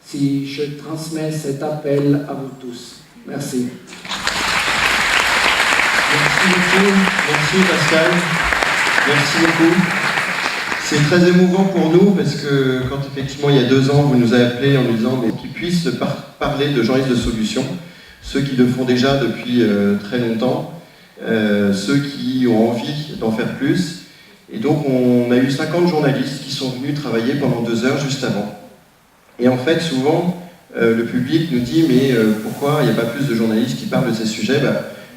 si je transmets cet appel à vous tous. Merci. Merci beaucoup. Merci Pascal. Merci beaucoup. C'est très émouvant pour nous parce que quand effectivement il y a 2 ans vous nous avez appelés en nous disant mais qu'ils puissent parler de journalistes de solutions, ceux qui le font déjà depuis très longtemps, ceux qui ont envie d'en faire plus. Et donc on a eu 50 journalistes qui sont venus travailler pendant 2 heures juste avant. Et en fait souvent le public nous dit mais pourquoi il n'y a pas plus de journalistes qui parlent de ces sujets?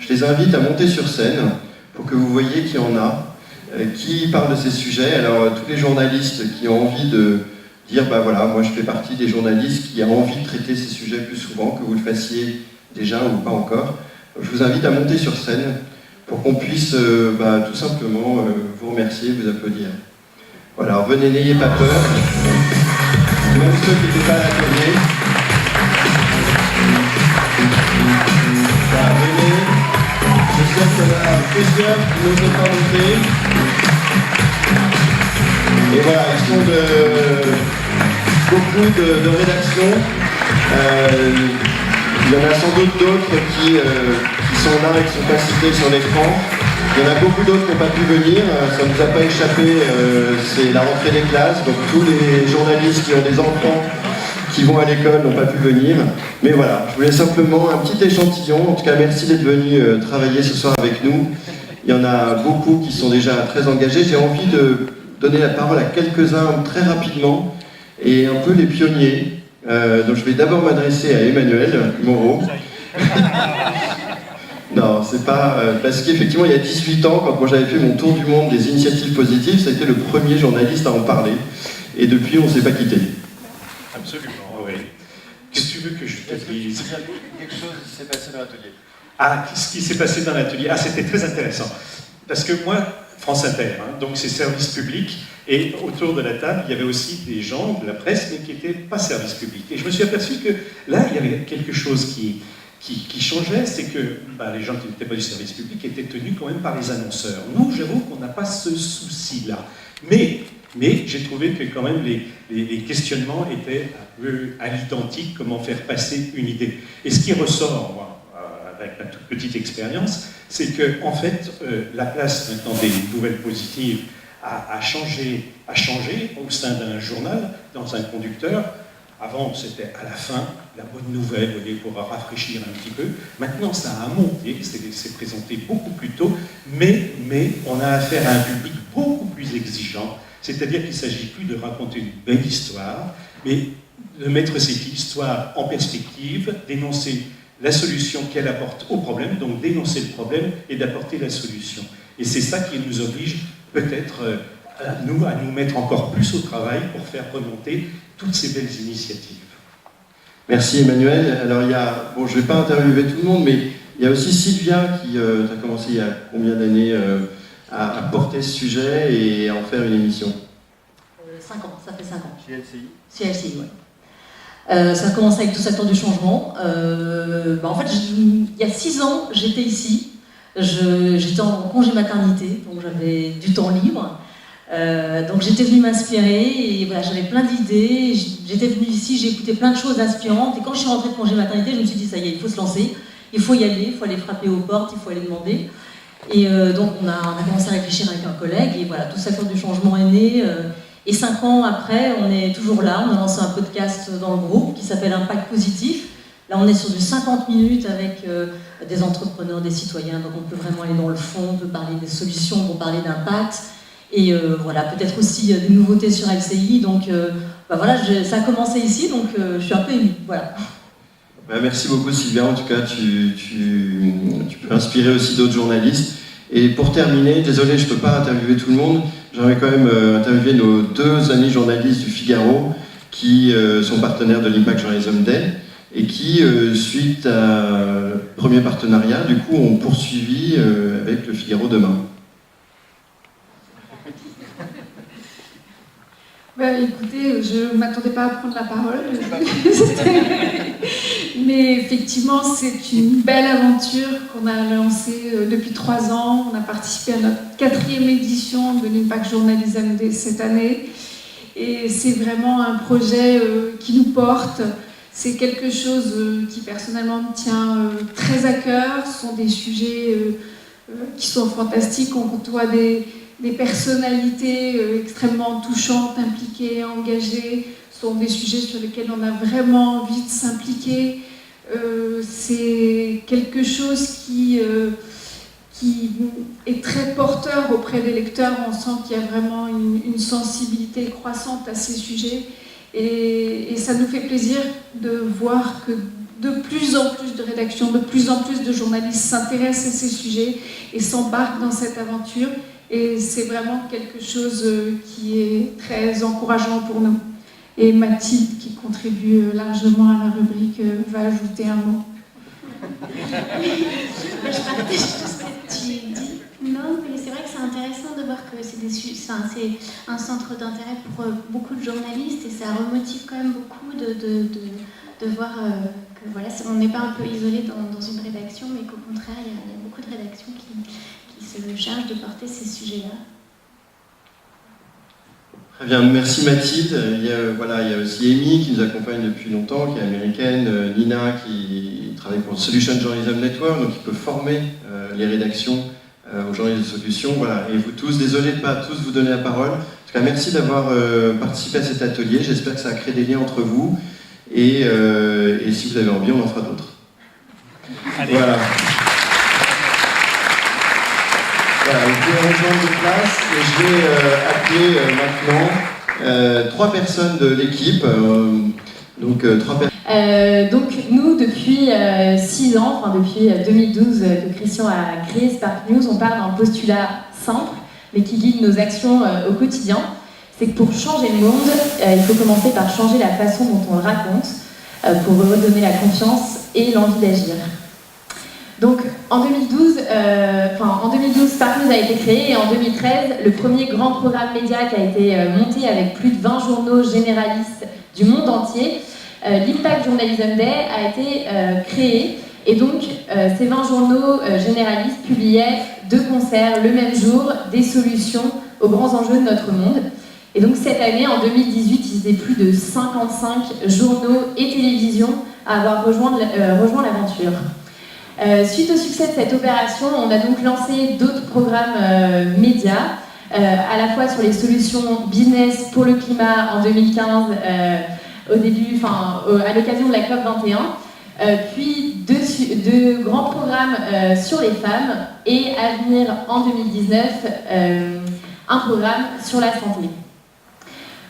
Je les invite à monter sur scène pour que vous voyez qu'il y en a qui parlent de ces sujets. Alors tous les journalistes qui ont envie de dire voilà, moi je fais partie des journalistes qui ont envie de traiter ces sujets plus souvent, que vous le fassiez déjà ou pas encore, je vous invite à monter sur scène pour qu'on puisse tout simplement vous remercier, vous applaudir. Voilà, alors venez, n'ayez pas peur, même ceux qui n'étaient pas à l'atelier. Voilà, venez. J'espère qu'il y en a plusieurs qui n'osent pas monter. Et voilà, ils sont beaucoup de rédactions. Il y en a sans doute d'autres qui sont là et qui ne sont pas cités sur l'écran. Il y en a beaucoup d'autres qui n'ont pas pu venir. Ça ne nous a pas échappé, c'est la rentrée des classes. Donc tous les journalistes qui ont des enfants qui vont à l'école n'ont pas pu venir. Mais voilà, je voulais simplement un petit échantillon. En tout cas, merci d'être venu travailler ce soir avec nous. Il y en a beaucoup qui sont déjà très engagés. J'ai envie de donner la parole à quelques-uns très rapidement et un peu les pionniers. Donc je vais d'abord m'adresser à Emmanuel Moreau. Non, c'est pas... parce qu'effectivement, il y a 18 ans, quand moi j'avais fait mon tour du monde des initiatives positives, ça a été le premier journaliste à en parler. Et depuis, on ne s'est pas quitté. Absolument, oui. Qu'est-ce que tu veux que je te dise? Quelque chose s'est passé dans l'atelier. Ah, ce qui s'est passé dans l'atelier. Ah, c'était très intéressant. Parce que moi, France Inter, donc c'est service public, et autour de la table, il y avait aussi des gens de la presse, mais qui n'étaient pas service public. Et je me suis aperçu que là, il y avait quelque chose qui changeait, c'est que les gens qui n'étaient pas du service public étaient tenus quand même par les annonceurs. Nous, j'avoue qu'on n'a pas ce souci-là. Mais j'ai trouvé que quand même les questionnements étaient un peu à l'identique, comment faire passer une idée. Et ce qui ressort, moi, avec ma toute petite expérience, c'est que en fait, la place maintenant des nouvelles positives a changé au sein d'un journal, dans un conducteur. Avant, c'était à la fin, la bonne nouvelle, vous voyez, pour rafraîchir un petit peu. Maintenant, ça a monté, c'est présenté beaucoup plus tôt, mais on a affaire à un public beaucoup plus exigeant. C'est-à-dire qu'il ne s'agit plus de raconter une belle histoire, mais de mettre cette histoire en perspective, d'énoncer la solution qu'elle apporte au problème, donc d'énoncer le problème et d'apporter la solution. Et c'est ça qui nous oblige peut-être à nous mettre encore plus au travail pour faire remonter toutes ces belles initiatives. Merci Emmanuel. Alors je ne vais pas interviewer tout le monde, mais il y a aussi Sylvia qui a commencé il y a combien d'années à porter ce sujet et à en faire une émission. 5 ans, ça fait 5 ans. Chez LCI. Chez LCI, oui. Ça a commencé avec Tous acteurs du changement. En fait, il y a 6 ans, j'étais ici. J'étais en congé maternité, donc j'avais du temps libre. Donc j'étais venue m'inspirer et voilà, j'avais plein d'idées. J'étais venue ici, j'ai écouté plein de choses inspirantes. Et quand je suis rentrée de congé maternité, je me suis dit, ça y est, il faut se lancer. Il faut y aller, il faut aller frapper aux portes, il faut aller demander. Et donc on a commencé à réfléchir avec un collègue et voilà, Tous acteurs du changement est né. Et 5 ans après, on est toujours là. On a lancé un podcast dans le groupe qui s'appelle Impact Positif. Là, on est sur du 50 minutes avec des entrepreneurs, des citoyens. Donc on peut vraiment aller dans le fond, on peut parler des solutions, on peut parler d'impact. Et voilà, peut-être aussi des nouveautés sur LCI. Donc voilà, ça a commencé ici, donc je suis un peu émue. Voilà. Merci beaucoup Sylvia, en tout cas tu peux inspirer aussi d'autres journalistes. Et pour terminer, désolé je ne peux pas interviewer tout le monde, j'aimerais quand même interviewer nos 2 amis journalistes du Figaro qui sont partenaires de l'Impact Journalism Day et qui, suite à premier partenariat, du coup ont poursuivi avec le Figaro demain. Écoutez, je ne m'attendais pas à prendre la parole, mais effectivement c'est une belle aventure qu'on a lancée depuis 3 ans. On a participé à notre 4e édition de l'Impact Journalism Day cette année et c'est vraiment un projet qui nous porte. C'est quelque chose qui personnellement me tient très à cœur. Ce sont des sujets qui sont fantastiques. On côtoie des personnalités extrêmement touchantes, impliquées, engagées. Ce sont des sujets sur lesquels on a vraiment envie de s'impliquer. C'est quelque chose qui est très porteur auprès des lecteurs. On sent qu'il y a vraiment une sensibilité croissante à ces sujets. Et ça nous fait plaisir de voir que de plus en plus de rédactions, de plus en plus de journalistes s'intéressent à ces sujets et s'embarquent dans cette aventure. Et c'est vraiment quelque chose qui est très encourageant pour nous. Et Mathilde, qui contribue largement à la rubrique, va ajouter un mot. Je partage tout ce que tu dis. Non, mais c'est vrai que c'est intéressant de voir que c'est un centre d'intérêt pour beaucoup de journalistes et ça remotive quand même beaucoup de voir que voilà, on n'est pas un peu isolé dans une rédaction, mais qu'au contraire, il y a beaucoup de rédactions qui se chargent de porter ces sujets-là. Très bien, merci Mathilde. Il y a aussi Amy qui nous accompagne depuis longtemps, qui est américaine, Nina qui travaille pour Solution Journalism Network, donc qui peut former les rédactions aux journalistes de solutions. Voilà. Et vous tous, désolé de ne pas tous vous donner la parole. En tout cas, merci d'avoir participé à cet atelier. J'espère que ça a créé des liens entre vous. Et si vous avez envie, on en fera d'autres. Voilà. Voilà, vous pouvez rejoindre les places et je vais appeler maintenant 3 personnes de l'équipe. Donc nous, depuis 6 ans, enfin depuis 2012 que Christian a créé Spark News, on part d'un postulat simple, mais qui guide nos actions au quotidien. C'est que pour changer le monde, il faut commencer par changer la façon dont on le raconte, pour redonner la confiance et l'envie d'agir. Donc en 2012, Spark News a été créé et en 2013, le premier grand programme média qui a été monté avec plus de 20 journaux généralistes du monde entier, l'Impact Journalism Day a été créé et donc ces 20 journaux généralistes publiaient de concert le même jour des solutions aux grands enjeux de notre monde. Et donc cette année, en 2018, ils étaient plus de 55 journaux et télévisions à avoir rejoint l'aventure. Suite au succès de cette opération, on a donc lancé d'autres programmes médias, à la fois sur les solutions business pour le climat en 2015, à l'occasion de la COP21, puis deux grands programmes sur les femmes et à venir en 2019, un programme sur la santé.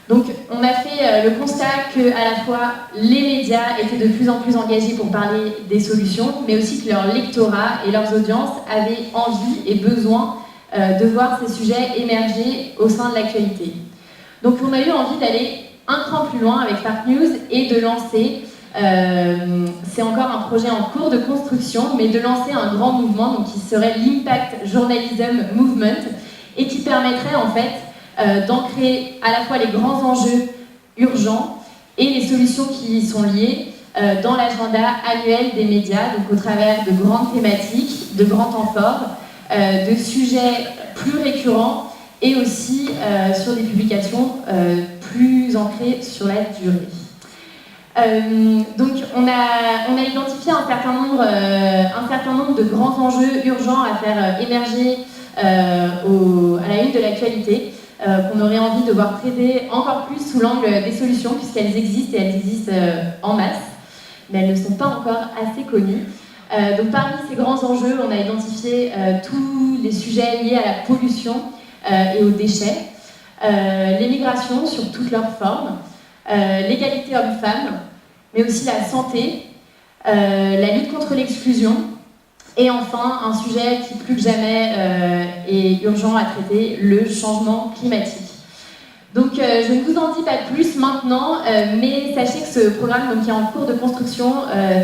Donc on a fait le constat que à la fois les médias étaient de plus en plus engagés pour parler des solutions, mais aussi que leur lectorat et leurs audiences avaient envie et besoin de voir ces sujets émerger au sein de l'actualité. Donc on a eu envie d'aller un cran plus loin avec Spark News et de lancer, c'est encore un projet en cours de construction, mais de lancer un grand mouvement donc, qui serait l'Impact Journalism Movement et qui permettrait en fait d'ancrer à la fois les grands enjeux urgents et les solutions qui y sont liées dans l'agenda annuel des médias, donc au travers de grandes thématiques, de grands temps forts, de sujets plus récurrents et aussi sur des publications plus ancrées sur la durée. Donc on a identifié un certain nombre de grands enjeux urgents à faire émerger à la une de l'actualité, qu'on aurait envie de voir traiter encore plus sous l'angle des solutions, puisqu'elles existent et elles existent en masse, mais elles ne sont pas encore assez connues. Donc parmi ces grands enjeux, on a identifié tous les sujets liés à la pollution et aux déchets, les migrations sur toutes leurs formes, l'égalité homme-femme, mais aussi la santé, la lutte contre l'exclusion, et enfin un sujet qui plus que jamais est urgent à traiter, le changement climatique. Donc je ne vous en dis pas plus maintenant, mais sachez que ce programme donc, qui est en cours de construction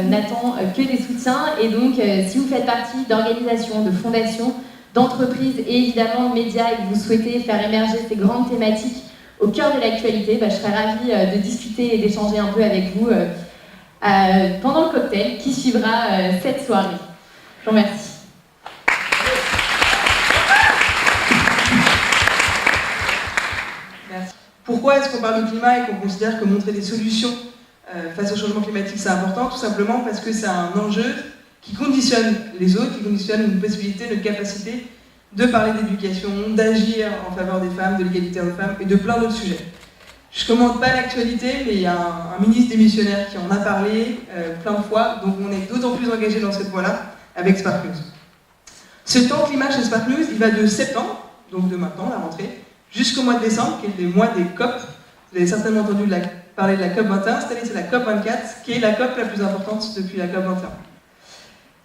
n'attend que des soutiens, et donc si vous faites partie d'organisations, de fondations, d'entreprises et évidemment de médias et que vous souhaitez faire émerger ces grandes thématiques au cœur de l'actualité, je serais ravie de discuter et d'échanger un peu avec vous pendant le cocktail qui suivra cette soirée. Je vous remercie. Merci. Pourquoi est-ce qu'on parle de climat et qu'on considère que montrer des solutions face au changement climatique c'est important? Tout simplement parce que c'est un enjeu qui conditionne les autres, qui conditionne une possibilité, une capacité de parler d'éducation, d'agir en faveur des femmes, de l'égalité homme-femme et de plein d'autres sujets. Je ne commente pas l'actualité, mais il y a un ministre démissionnaire qui en a parlé plein de fois, donc on est d'autant plus engagé dans cette voie-là avec Spark News. Ce temps climat chez Spark News, il va de septembre, donc de maintenant, la rentrée, jusqu'au mois de décembre, qui est le mois des COP. Vous avez certainement entendu parler de la COP 21, cette année c'est la COP 24, qui est la COP la plus importante depuis la COP 21.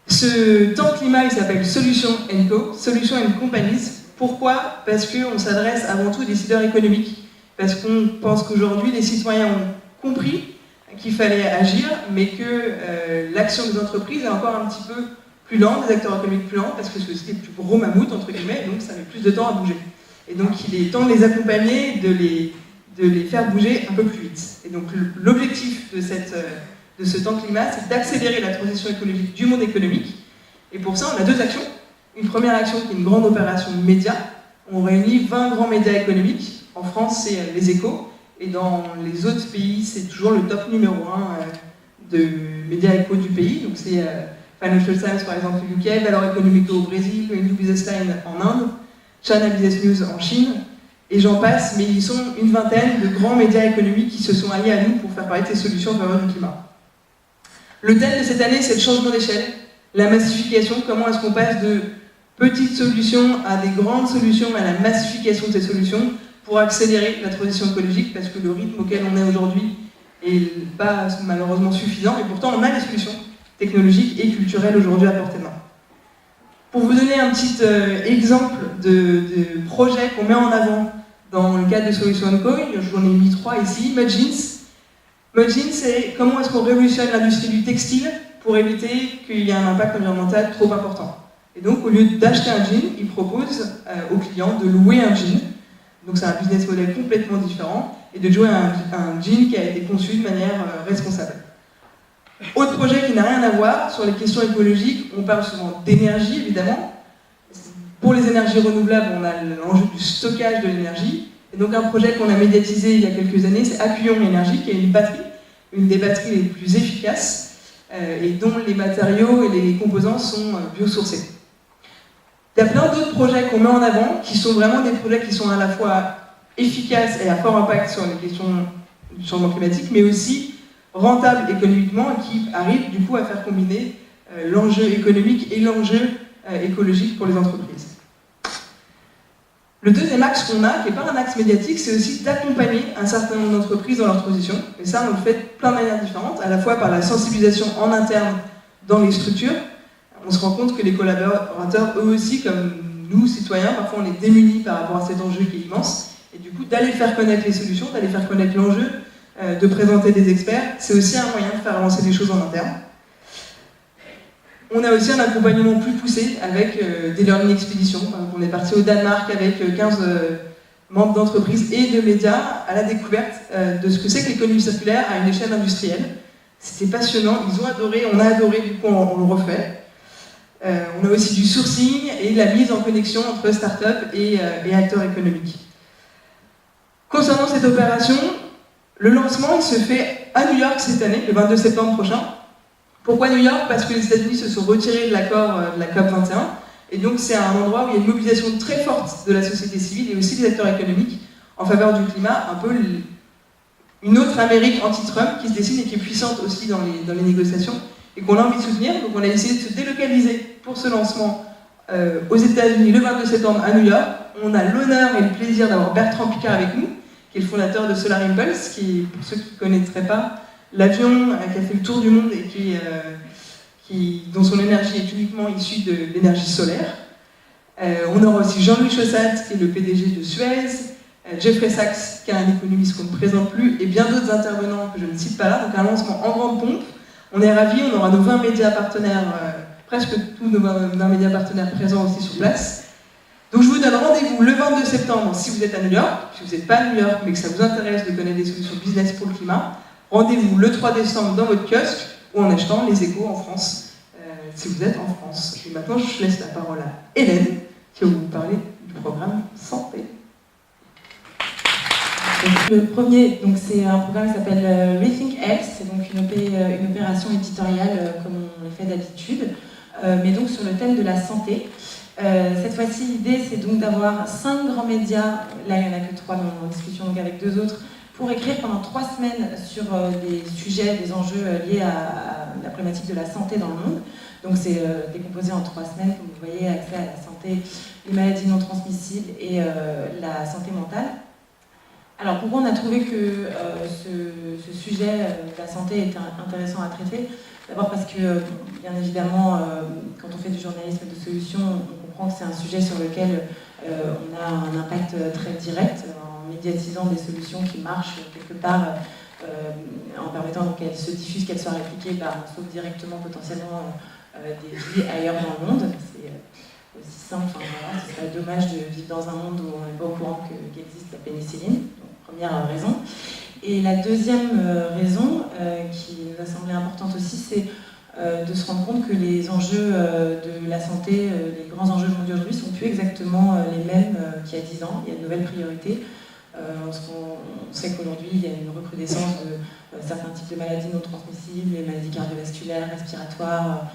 Ce temps climat, il s'appelle Solutions & Co, Solutions & Companies. Pourquoi? Parce qu'on s'adresse avant tout aux décideurs économiques. Parce qu'on pense qu'aujourd'hui, les citoyens ont compris qu'il fallait agir, mais que l'action des entreprises est encore un petit peu plus lente, des acteurs économiques plus lents, parce que c'est aussi les plus gros mammouths, entre guillemets, donc ça met plus de temps à bouger. Et donc il est temps de les accompagner, de les faire bouger un peu plus vite. Et donc l'objectif de ce temps climat, c'est d'accélérer la transition écologique du monde économique. Et pour ça, on a deux actions. Une première action qui est une grande opération de médias. On réunit 20 grands médias économiques. En France, c'est les Échos. Et dans les autres pays, c'est toujours le top numéro 1 de médias échos du pays. Donc c'est Financial Times, par exemple, au UK, Valor Económico au Brésil, New Business Line en Inde, China Business News en Chine. Et j'en passe, mais ils sont une vingtaine de grands médias économiques qui se sont alliés à nous pour faire parler de ces solutions en faveur du climat. Le thème de cette année, c'est le changement d'échelle, la massification, comment est-ce qu'on passe de petites solutions à des grandes solutions, à la massification de ces solutions pour accélérer la transition écologique, parce que le rythme auquel on est aujourd'hui n'est pas malheureusement suffisant, et pourtant on a des solutions technologiques et culturelles aujourd'hui à portée de main. Pour vous donner un petit exemple de projet qu'on met en avant dans le cadre de Solutions & Co, j'en ai mis 3 ici. Mud Jeans. Mud Jeans, c'est comment est-ce qu'on révolutionne l'industrie du textile pour éviter qu'il y ait un impact environnemental trop important. Et donc, au lieu d'acheter un jean, ils proposent aux clients de louer un jean. Donc c'est un business model complètement différent, et de jouer un jean qui a été conçu de manière responsable. Autre projet qui n'a rien à voir sur les questions écologiques, on parle souvent d'énergie évidemment. Pour les énergies renouvelables, on a l'enjeu du stockage de l'énergie. Et donc un projet qu'on a médiatisé il y a quelques années, c'est Accueillons l'énergie, qui est une des batteries les plus efficaces, et dont les matériaux et les composants sont biosourcés. Il y a plein d'autres projets qu'on met en avant, qui sont vraiment des projets qui sont à la fois efficaces et à fort impact sur les questions du changement climatique, mais aussi rentables économiquement, et qui arrivent du coup à faire combiner l'enjeu économique et l'enjeu écologique pour les entreprises. Le deuxième axe qu'on a, qui n'est pas un axe médiatique, c'est aussi d'accompagner un certain nombre d'entreprises dans leur transition. Et ça, on le fait de plein de manières différentes, à la fois par la sensibilisation en interne dans les structures. On se rend compte que les collaborateurs, eux aussi, comme nous, citoyens, parfois on est démunis par rapport à cet enjeu qui est immense, et du coup, d'aller faire connaître les solutions, d'aller faire connaître l'enjeu, de présenter des experts, c'est aussi un moyen de faire avancer les choses en interne. On a aussi un accompagnement plus poussé avec des learning expéditions. On est parti au Danemark avec 15 membres d'entreprises et de médias à la découverte de ce que c'est que l'économie circulaire à une échelle industrielle. C'était passionnant, ils ont adoré, on a adoré, du coup on le refait. On a aussi du sourcing et la mise en connexion entre start-up et acteurs économiques. Concernant cette opération, le lancement il se fait à New York cette année, le 22 septembre prochain. Pourquoi New York? Parce que les États-Unis se sont retirés de l'accord de la COP21, et donc c'est un endroit où il y a une mobilisation très forte de la société civile et aussi des acteurs économiques en faveur du climat, un peu une autre Amérique anti-Trump qui se dessine et qui est puissante aussi dans les négociations et qu'on a envie de soutenir. Donc on a essayé de se délocaliser pour ce lancement aux États-Unis le 22 septembre à New York. On a l'honneur et le plaisir d'avoir Bertrand Piccard avec nous, qui est le fondateur de Solar Impulse, qui, pour ceux qui ne connaîtraient pas, l'avion qui a fait le tour du monde et dont son énergie est uniquement issue de l'énergie solaire. On aura aussi Jean-Louis Chaussat, qui est le PDG de Suez, Jeffrey Sachs, qui est un économiste qu'on ne présente plus, et bien d'autres intervenants que je ne cite pas là. Donc un lancement en grande pompe. On est ravis, on aura nos 20 médias partenaires, presque tous nos 20 médias partenaires présents aussi sur place. Donc je vous donne rendez-vous le 22 septembre si vous êtes à New York. Si vous n'êtes pas à New York mais que ça vous intéresse de connaître des solutions business pour le climat, rendez-vous le 3 décembre dans votre kiosque ou en achetant les Échos en France, si vous êtes en France. Et maintenant, je laisse la parole à Hélène, qui va vous parler du programme Santé. Le premier, donc c'est un programme qui s'appelle Rethink Health, c'est donc une opération éditoriale comme on le fait d'habitude, mais donc sur le thème de la santé. Cette fois-ci, l'idée c'est donc d'avoir 5 grands médias, là il n'y en a que 3 mais on est en discussion donc avec 2 autres, pour écrire pendant 3 semaines sur des sujets, des enjeux liés à la problématique de la santé dans le monde. Donc c'est décomposé en 3 semaines, comme vous voyez, accès à la santé, les maladies non transmissibles et la santé mentale. Alors pourquoi on a trouvé que ce sujet de la santé était intéressant à traiter? D'abord parce que, bien évidemment, quand on fait du journalisme de solution, on comprend que c'est un sujet sur lequel on a un impact très direct, en médiatisant des solutions qui marchent quelque part, en permettant qu'elles se diffusent, qu'elles soient répliquées, on sauve directement potentiellement des vies ailleurs dans le monde. C'est aussi simple, voilà, ce serait dommage de vivre dans un monde où on n'est pas au courant qu'existe la pénicilline. Donc, première raison. Et la deuxième raison, qui nous a semblé importante aussi, c'est de se rendre compte que les enjeux de la santé, les grands enjeux mondiaux aujourd'hui, ne sont plus exactement les mêmes qu'il y a 10 ans. Il y a de nouvelles priorités. On sait qu'aujourd'hui, il y a une recrudescence de certains types de maladies non transmissibles, les maladies cardiovasculaires, respiratoires,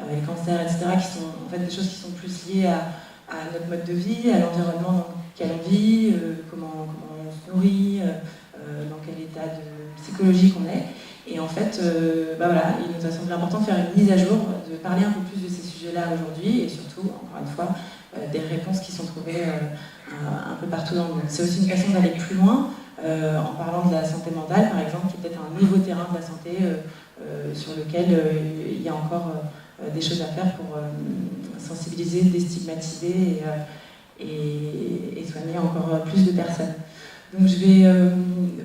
les cancers, etc., qui sont en fait des choses qui sont plus liées à notre mode de vie, à l'environnement dans lequel on vit, comment on se nourrit, dans quel état psychologique on est. Et en fait, voilà, il nous a semblé important de faire une mise à jour, de parler un peu plus de ces sujets-là aujourd'hui, et surtout, encore une fois, des réponses qui sont trouvées un peu partout dans le monde. C'est aussi une façon d'aller plus loin, en parlant de la santé mentale, par exemple, qui est peut-être un nouveau terrain de la santé sur lequel il y a encore des choses à faire pour sensibiliser, déstigmatiser et soigner encore plus de personnes. Donc je vais,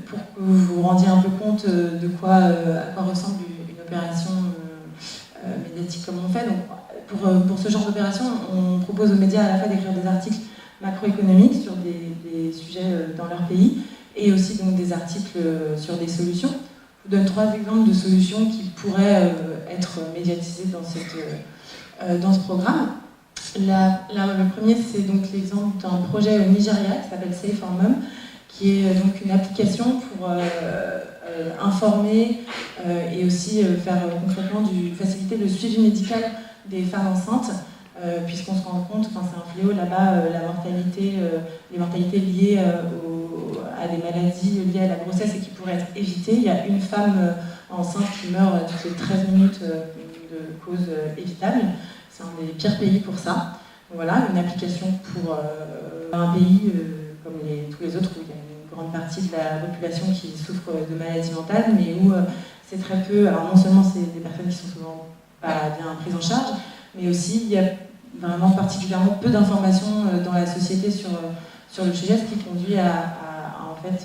pour que vous vous rendiez un peu compte de à quoi ressemble une opération médiatique comme on fait, donc pour ce genre d'opération, on propose aux médias à la fois d'écrire des articles macroéconomiques sur des sujets dans leur pays, et aussi donc des articles sur des solutions. Je vous donne 3 exemples de solutions qui pourraient être médiatisées dans ce programme. Le premier, c'est donc l'exemple d'un projet au Nigeria qui s'appelle Safe for Mom, qui est donc une application pour informer et aussi faire concrètement faciliter le suivi médical des femmes enceintes, puisqu'on se rend compte, c'est un fléau là-bas, les mortalités liées à des maladies liées à la grossesse et qui pourraient être évitées. Il y a une femme enceinte qui meurt toutes les 13 minutes de cause évitable. C'est un des pires pays pour ça. Donc voilà, une application pour un pays comme tous les autres où il y a une grande partie de la population qui souffre de maladies mentales, mais où c'est très peu. Alors non seulement c'est des personnes qui sont souvent pas bien prises en charge, mais aussi il y a vraiment particulièrement peu d'informations dans la société sur le sujet, ce qui conduit à faire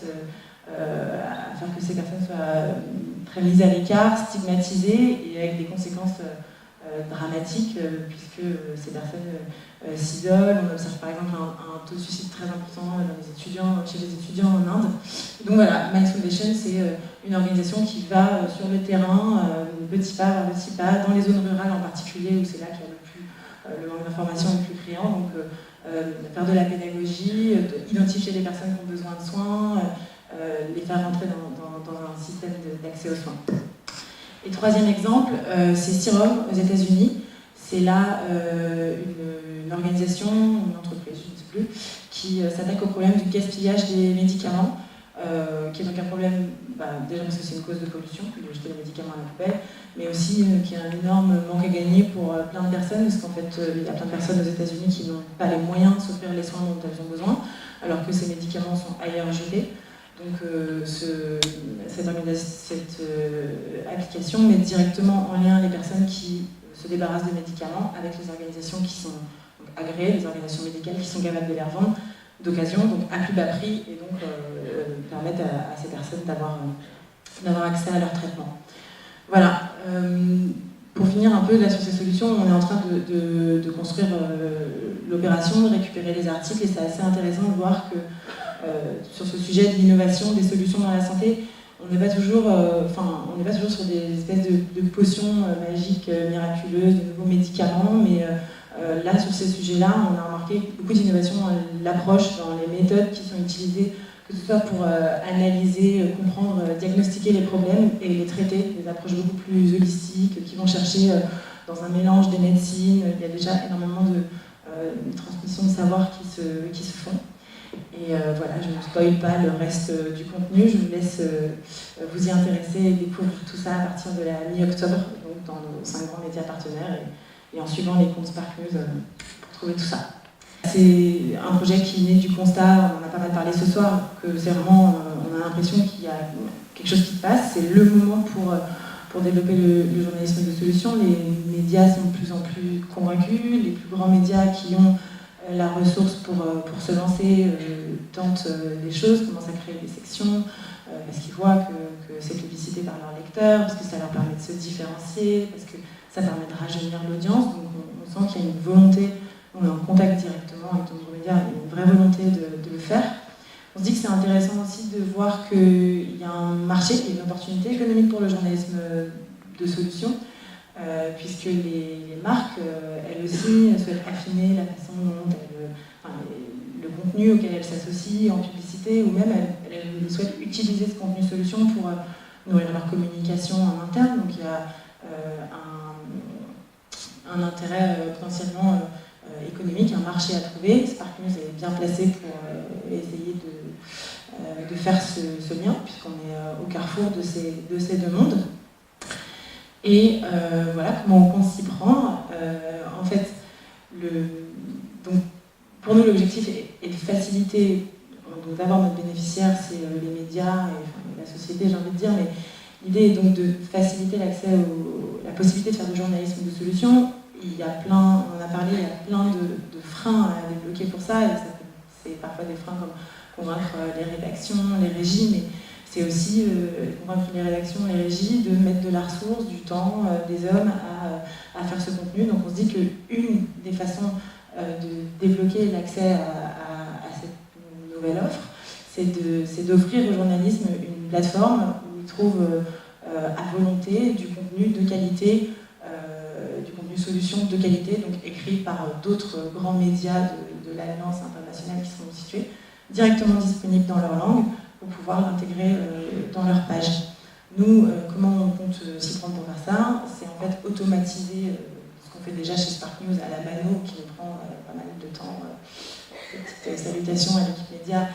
que ces personnes soient très mises à l'écart, stigmatisées et avec des conséquences dramatiques puisque ces personnes s'isolent. On observe par exemple un taux de suicide très important chez les étudiants en Inde. Donc voilà, Minds Foundation, c'est une organisation qui va sur le terrain, petit pas par petit pas, dans les zones rurales en particulier, où c'est là qu'il y a le manque d'information est le plus criant. Donc faire de la pédagogie, identifier les personnes qui ont besoin de soins, les faire rentrer dans un système d'accès aux soins. Et troisième exemple, c'est Serum aux États-Unis. C'est là une organisation, une entreprise, je ne sais plus, qui s'attaque au problème du gaspillage des médicaments, qui est donc un problème, déjà parce que c'est une cause de pollution, de jeter les médicaments à la poubelle, mais aussi qui a un énorme manque à gagner pour plein de personnes, parce qu'en fait, il y a plein de personnes aux États-Unis qui n'ont pas les moyens de s'offrir les soins dont elles ont besoin, alors que ces médicaments sont ailleurs jetés. Donc cette application met directement en lien les personnes qui se débarrassent de médicaments avec les organisations qui sont agréées, les organisations médicales qui sont capables de les revendre d'occasion, donc à plus bas prix, et donc permettre à ces personnes d'avoir accès à leur traitement. Voilà. Pour finir un peu là sur ces solutions, on est en train de construire l'opération, de récupérer les articles, et c'est assez intéressant de voir que sur ce sujet de l'innovation, des solutions dans la santé, on n'est pas toujours sur des espèces de potions magiques, miraculeuses, de nouveaux médicaments, mais là, sur ces sujets-là, on a remarqué beaucoup d'innovation dans l'approche, dans les méthodes qui sont utilisées, que ce soit pour analyser, comprendre, diagnostiquer les problèmes et les traiter, des approches beaucoup plus holistiques, qui vont chercher dans un mélange des médecines. Il y a déjà énormément de transmission de savoir qui se font. Et voilà, je ne spoil pas le reste du contenu, je vous laisse vous y intéresser et découvrir tout ça à partir de la mi-octobre, donc dans nos 5 grands médias partenaires, et en suivant les comptes Spark News pour trouver tout ça. C'est un projet qui naît du constat, on en a pas mal parlé ce soir, que c'est vraiment, on a l'impression qu'il y a quelque chose qui se passe, c'est le moment pour développer le journalisme de solution. Les médias sont de plus en plus convaincus, les plus grands médias qui ont la ressource pour se lancer tentent des choses, commencent à créer des sections, parce qu'ils voient que c'est publicité par leurs lecteurs, parce que ça leur permet de se différencier, parce que ça permet de rajeunir l'audience. Donc on sent qu'il y a une volonté, on est en contact directement avec nos médias, il y a une vraie volonté de le faire. On se dit que c'est intéressant aussi de voir qu'il y a un marché, il y a une opportunité économique pour le journalisme de solution, puisque les marques, elles aussi, souhaitent affiner la façon dont le contenu auquel elles s'associent en publicité, ou même elles souhaitent utiliser ce contenu solution pour nourrir leur communication en interne. Donc il y a un intérêt potentiellement économique, un marché à trouver. Spark News est bien placé pour essayer de faire ce lien, puisqu'on est au carrefour de ces deux mondes. Et voilà comment on compte s'y prendre. En fait, donc, pour nous, l'objectif est de faciliter. Donc d'abord, notre bénéficiaire, c'est les médias et la société, j'ai envie de dire, mais l'idée est donc de faciliter l'accès la possibilité de faire du journalisme de solution. Il y a plein, on en a parlé, il y a plein de freins à débloquer pour ça, et c'est parfois des freins comme convaincre les rédactions, les régies, mais c'est aussi convaincre les rédactions, les régies de mettre de la ressource, du temps, des hommes à faire ce contenu. Donc on se dit qu'une des façons de débloquer l'accès à cette nouvelle offre, c'est d'offrir au journalisme une plateforme où ils trouvent à volonté du contenu de qualité, du contenu solution de qualité, donc écrit par d'autres grands médias de l'Alliance internationale qui sont situés, directement disponibles dans leur langue, pour pouvoir l'intégrer dans leur page. Nous, comment on compte s'y prendre pour faire ça? C'est en fait automatiser ce qu'on fait déjà chez Spark News à la mano, qui nous prend pas mal de temps. Petite salutation à l'équipe média.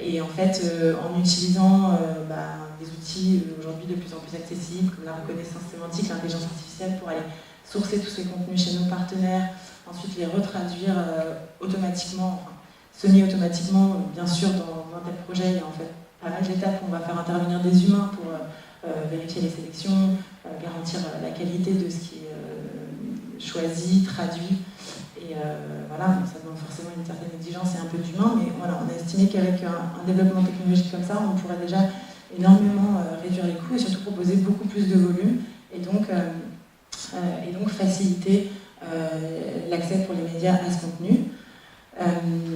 Et en fait, en utilisant des outils aujourd'hui de plus en plus accessibles, comme la reconnaissance sémantique, l'intelligence artificielle, pour aller sourcer tous ces contenus chez nos partenaires, ensuite les retraduire automatiquement, semi-automatiquement, bien sûr, dans un tel projet, il y a en fait pas mal d'étapes où on va faire intervenir des humains pour vérifier les sélections, garantir la qualité de ce qui est choisi, traduit. Et voilà, donc ça demande forcément une certaine exigence et un peu d'humain, mais voilà, on a estimé qu'avec un développement technologique comme ça, on pourrait déjà énormément réduire les coûts et surtout proposer beaucoup plus de volume et donc faciliter l'accès pour les médias à ce contenu.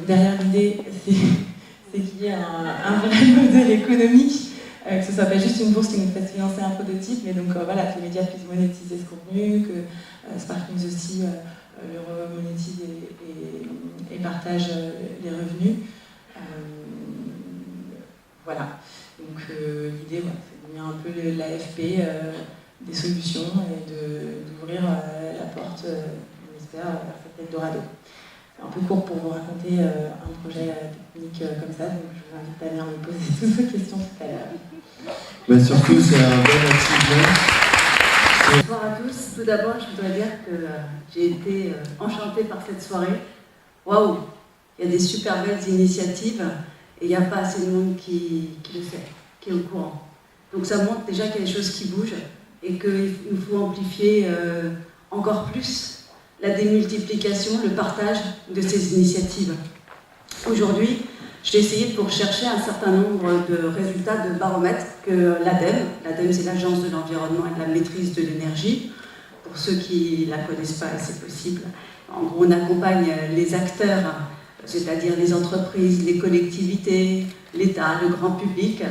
Derrière l'idée, c'est qu'il y ait un vrai modèle économique, que ce ne soit pas juste une bourse qui nous fasse financer un prototype, mais donc voilà, que les médias puissent monétiser ce contenu, que Spark News aussi le remonétise et partage les revenus. Voilà. Donc l'idée, c'est de donner un peu l'AFP des solutions et d'ouvrir la porte, on espère, vers cette Eldorado. C'est un peu court pour vous raconter un projet technique comme ça, donc je vous invite à venir me poser toutes vos questions tout à l'heure. Mais surtout, c'est un bon achievement. Bonsoir à tous. Tout d'abord, je voudrais dire que j'ai été enchantée par cette soirée. Waouh, il y a des super belles initiatives et il n'y a pas assez de monde qui le fait, qui est au courant. Donc ça montre déjà qu'il y a des choses qui bougent et qu'il nous faut amplifier encore plus la démultiplication, le partage de ces initiatives. Aujourd'hui, j'ai essayé pour chercher un certain nombre de résultats de baromètres que l'ADEME c'est l'Agence de l'environnement et de la maîtrise de l'énergie, pour ceux qui ne la connaissent pas, c'est possible. En gros, on accompagne les acteurs, c'est-à-dire les entreprises, les collectivités, l'État, le grand public,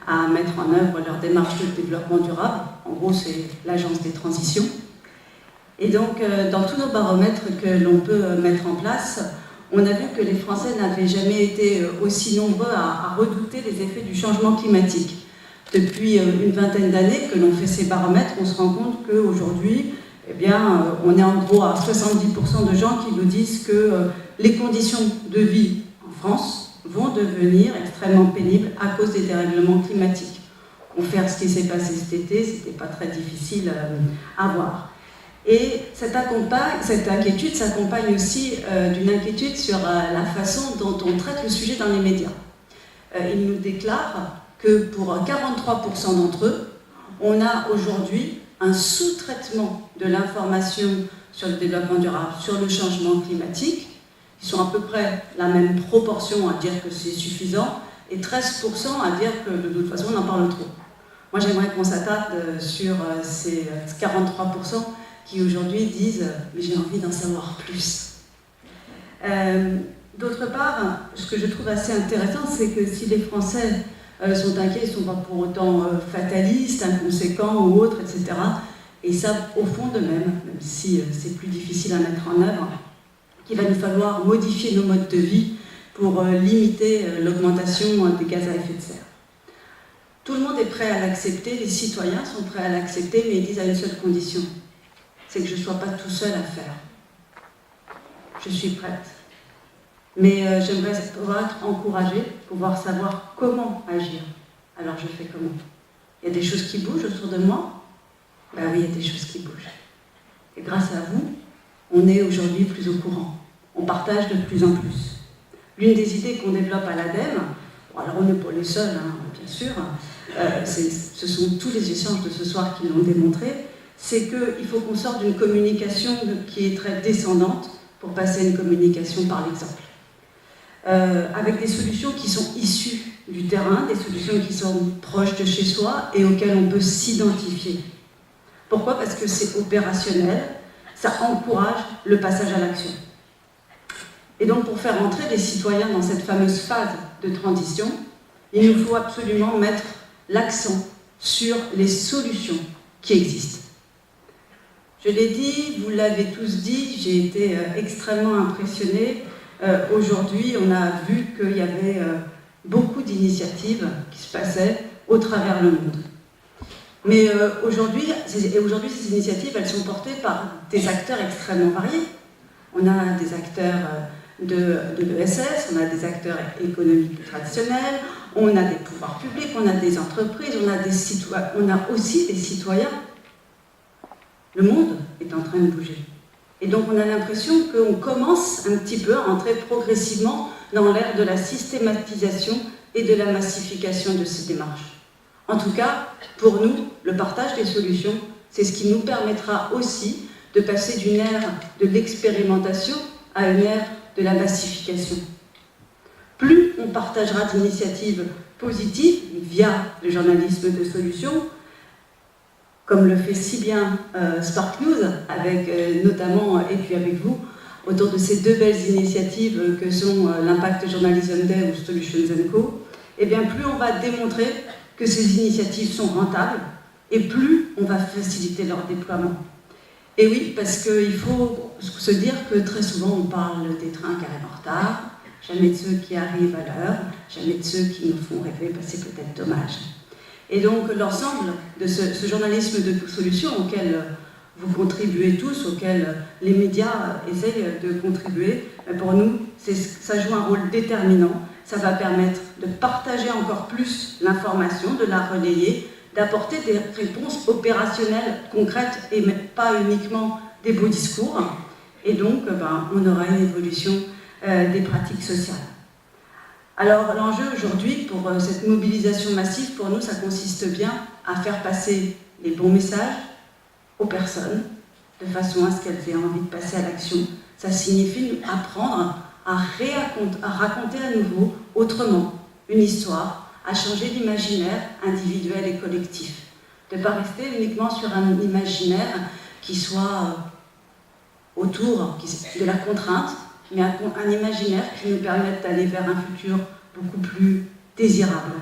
à mettre en œuvre leur démarche de développement durable. En gros, c'est l'Agence des transitions. Et donc, dans tous nos baromètres que l'on peut mettre en place, on a vu que les Français n'avaient jamais été aussi nombreux à redouter les effets du changement climatique. Depuis une vingtaine d'années que l'on fait ces baromètres, on se rend compte qu'aujourd'hui, eh bien, on est en gros à 70% de gens qui nous disent que les conditions de vie en France vont devenir extrêmement pénibles à cause des dérèglements climatiques. Confère ce qui s'est passé cet été, c'était pas très difficile à voir. Et cette inquiétude s'accompagne aussi d'une inquiétude sur la façon dont on traite le sujet dans les médias. Ils nous déclarent que pour 43% d'entre eux, on a aujourd'hui un sous-traitement de l'information sur le développement durable, sur le changement climatique. Ils sont à peu près la même proportion à dire que c'est suffisant et 13% à dire que de toute façon on en parle trop. Moi j'aimerais qu'on s'attarde sur ces 43% qui aujourd'hui disent « mais j'ai envie d'en savoir plus ». D'autre part, ce que je trouve assez intéressant, c'est que si les Français sont inquiets, ils ne sont pas pour autant fatalistes, inconséquents ou autres, etc. Et savent au fond d'eux-mêmes, même si c'est plus difficile à mettre en œuvre, qu'il va nous falloir modifier nos modes de vie pour limiter l'augmentation des gaz à effet de serre. Tout le monde est prêt à l'accepter, les citoyens sont prêts à l'accepter, mais ils disent à une seule condition, c'est que je ne sois pas tout seul à faire. Je suis prête. Mais j'aimerais pouvoir être encouragée, pouvoir savoir comment agir. Alors je fais comment? Il y a des choses qui bougent autour de moi? Ben oui, il y a des choses qui bougent. Et grâce à vous, on est aujourd'hui plus au courant. On partage de plus en plus. L'une des idées qu'on développe à l'ADEME, bon, alors on n'est pas les seuls, hein, bien sûr, ce sont tous les échanges de ce soir qui l'ont démontré, c'est qu'il faut qu'on sorte d'une communication qui est très descendante pour passer à une communication par l'exemple. Avec des solutions qui sont issues du terrain, des solutions qui sont proches de chez soi et auxquelles on peut s'identifier. Pourquoi? Parce que c'est opérationnel, ça encourage le passage à l'action. Et donc pour faire entrer les citoyens dans cette fameuse phase de transition, il nous faut absolument mettre l'accent sur les solutions qui existent. Je l'ai dit, vous l'avez tous dit, j'ai été extrêmement impressionnée. Aujourd'hui, on a vu qu'il y avait beaucoup d'initiatives qui se passaient au travers le monde. Mais aujourd'hui, ces initiatives, elles sont portées par des acteurs extrêmement variés. On a des acteurs de l'ESS, on a des acteurs économiques traditionnels, on a des pouvoirs publics, on a des entreprises, on a aussi des citoyens. Le monde est en train de bouger. Et donc on a l'impression qu'on commence un petit peu à entrer progressivement dans l'ère de la systématisation et de la massification de ces démarches. En tout cas, pour nous, le partage des solutions, c'est ce qui nous permettra aussi de passer d'une ère de l'expérimentation à une ère de la massification. Plus on partagera d'initiatives positives via le journalisme de solution, comme le fait si bien Spark News, avec notamment, et puis avec vous, autour de ces deux belles initiatives que sont l'Impact Journalism Day ou Solutions & Co, et bien plus on va démontrer que ces initiatives sont rentables, et plus on va faciliter leur déploiement. Et oui, parce qu'il faut se dire que très souvent on parle des trains qui arrivent en retard, jamais de ceux qui arrivent à l'heure, jamais de ceux qui nous font rêver, c'est peut-être dommage. Et donc l'ensemble de ce journalisme de solution auquel vous contribuez tous, auquel les médias essayent de contribuer, pour nous, ça joue un rôle déterminant. Ça va permettre de partager encore plus l'information, de la relayer, d'apporter des réponses opérationnelles concrètes et pas uniquement des beaux discours. Et donc, on aura une évolution des pratiques sociales. Alors, l'enjeu aujourd'hui pour cette mobilisation massive, pour nous, ça consiste bien à faire passer les bons messages aux personnes, de façon à ce qu'elles aient envie de passer à l'action. Ça signifie apprendre à raconter à nouveau, autrement, une histoire, à changer l'imaginaire individuel et collectif. De ne pas rester uniquement sur un imaginaire qui soit autour de la contrainte, mais un imaginaire qui nous permette d'aller vers un futur beaucoup plus désirable.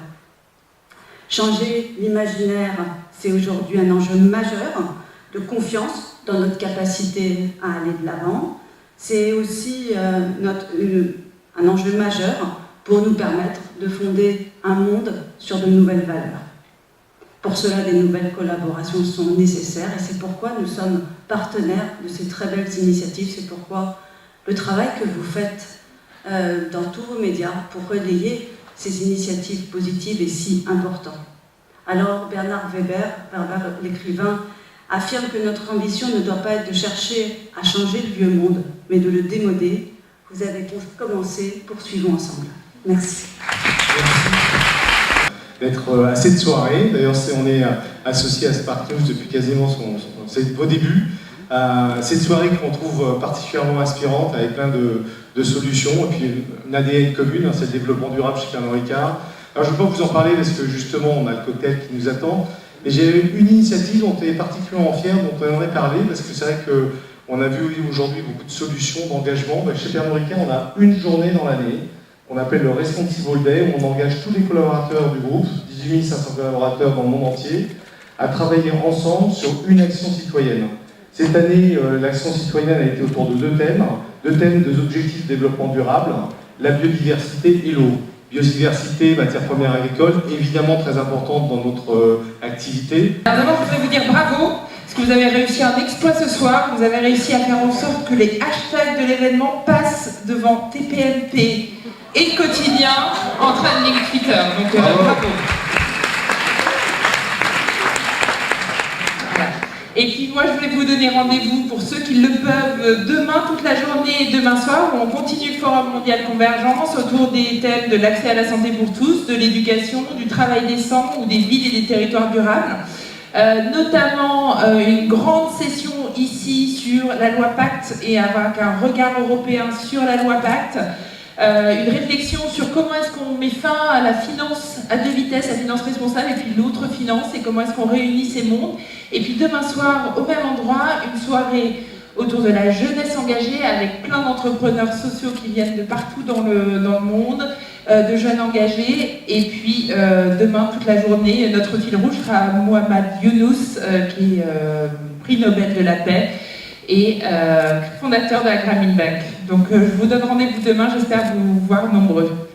Changer l'imaginaire, c'est aujourd'hui un enjeu majeur de confiance dans notre capacité à aller de l'avant. C'est aussi un enjeu majeur pour nous permettre de fonder un monde sur de nouvelles valeurs. Pour cela, des nouvelles collaborations sont nécessaires et c'est pourquoi nous sommes partenaires de ces très belles initiatives. C'est pourquoi le travail que vous faites dans tous vos médias pour relayer ces initiatives positives est si important. Alors Bernard Weber, l'écrivain, affirme que notre ambition ne doit pas être de chercher à changer le vieux monde, mais de le démoder. Vous avez commencé, poursuivons ensemble. Merci. D'être à cette soirée, d'ailleurs on est associé à Spark News depuis quasiment ses beaux débuts. Cette soirée qu'on trouve particulièrement inspirante avec plein de solutions et puis une ADN commune, c'est le développement durable chez Pernod Ricard. Alors je ne vais pas vous en parler parce que justement on a le cocktail qui nous attend, mais j'ai une initiative dont on est particulièrement fier, dont on en a parlé, parce que c'est vrai qu'on a vu aujourd'hui beaucoup de solutions, d'engagement. Chez Pernod Ricard, on a une journée dans l'année qu'on appelle le Responsible Day, où on engage tous les collaborateurs du groupe, 18 500 collaborateurs dans le monde entier, à travailler ensemble sur une action citoyenne. Cette année, l'action citoyenne a été autour de deux thèmes des objectifs de développement durable, la biodiversité et l'eau. Biodiversité, matières premières agricoles, évidemment très importante dans notre activité. Alors d'abord, je voudrais vous dire bravo, parce que vous avez réussi un exploit ce soir, vous avez réussi à faire en sorte que les hashtags de l'événement passent devant TPMP et le quotidien en trending Twitter. Donc bravo. Voilà. Et puis moi je voulais vous donner rendez-vous pour ceux qui le peuvent demain toute la journée et demain soir où on continue le Forum Mondial Convergence autour des thèmes de l'accès à la santé pour tous, de l'éducation, du travail décent ou des villes et des territoires durables. Notamment une grande session ici sur la loi Pacte et avec un regard européen sur la loi Pacte. Une réflexion sur comment est-ce qu'on met fin à la finance à deux vitesses, la finance responsable et puis l'autre finance, et comment est-ce qu'on réunit ces mondes. Et puis demain soir, au même endroit, une soirée autour de la jeunesse engagée avec plein d'entrepreneurs sociaux qui viennent de partout dans le monde, de jeunes engagés. Et puis demain, toute la journée, notre fil rouge sera Mohamed Younous, qui est prix Nobel de la paix et fondateur de la Grameen Bank. Donc je vous donne rendez-vous demain, j'espère vous voir nombreux.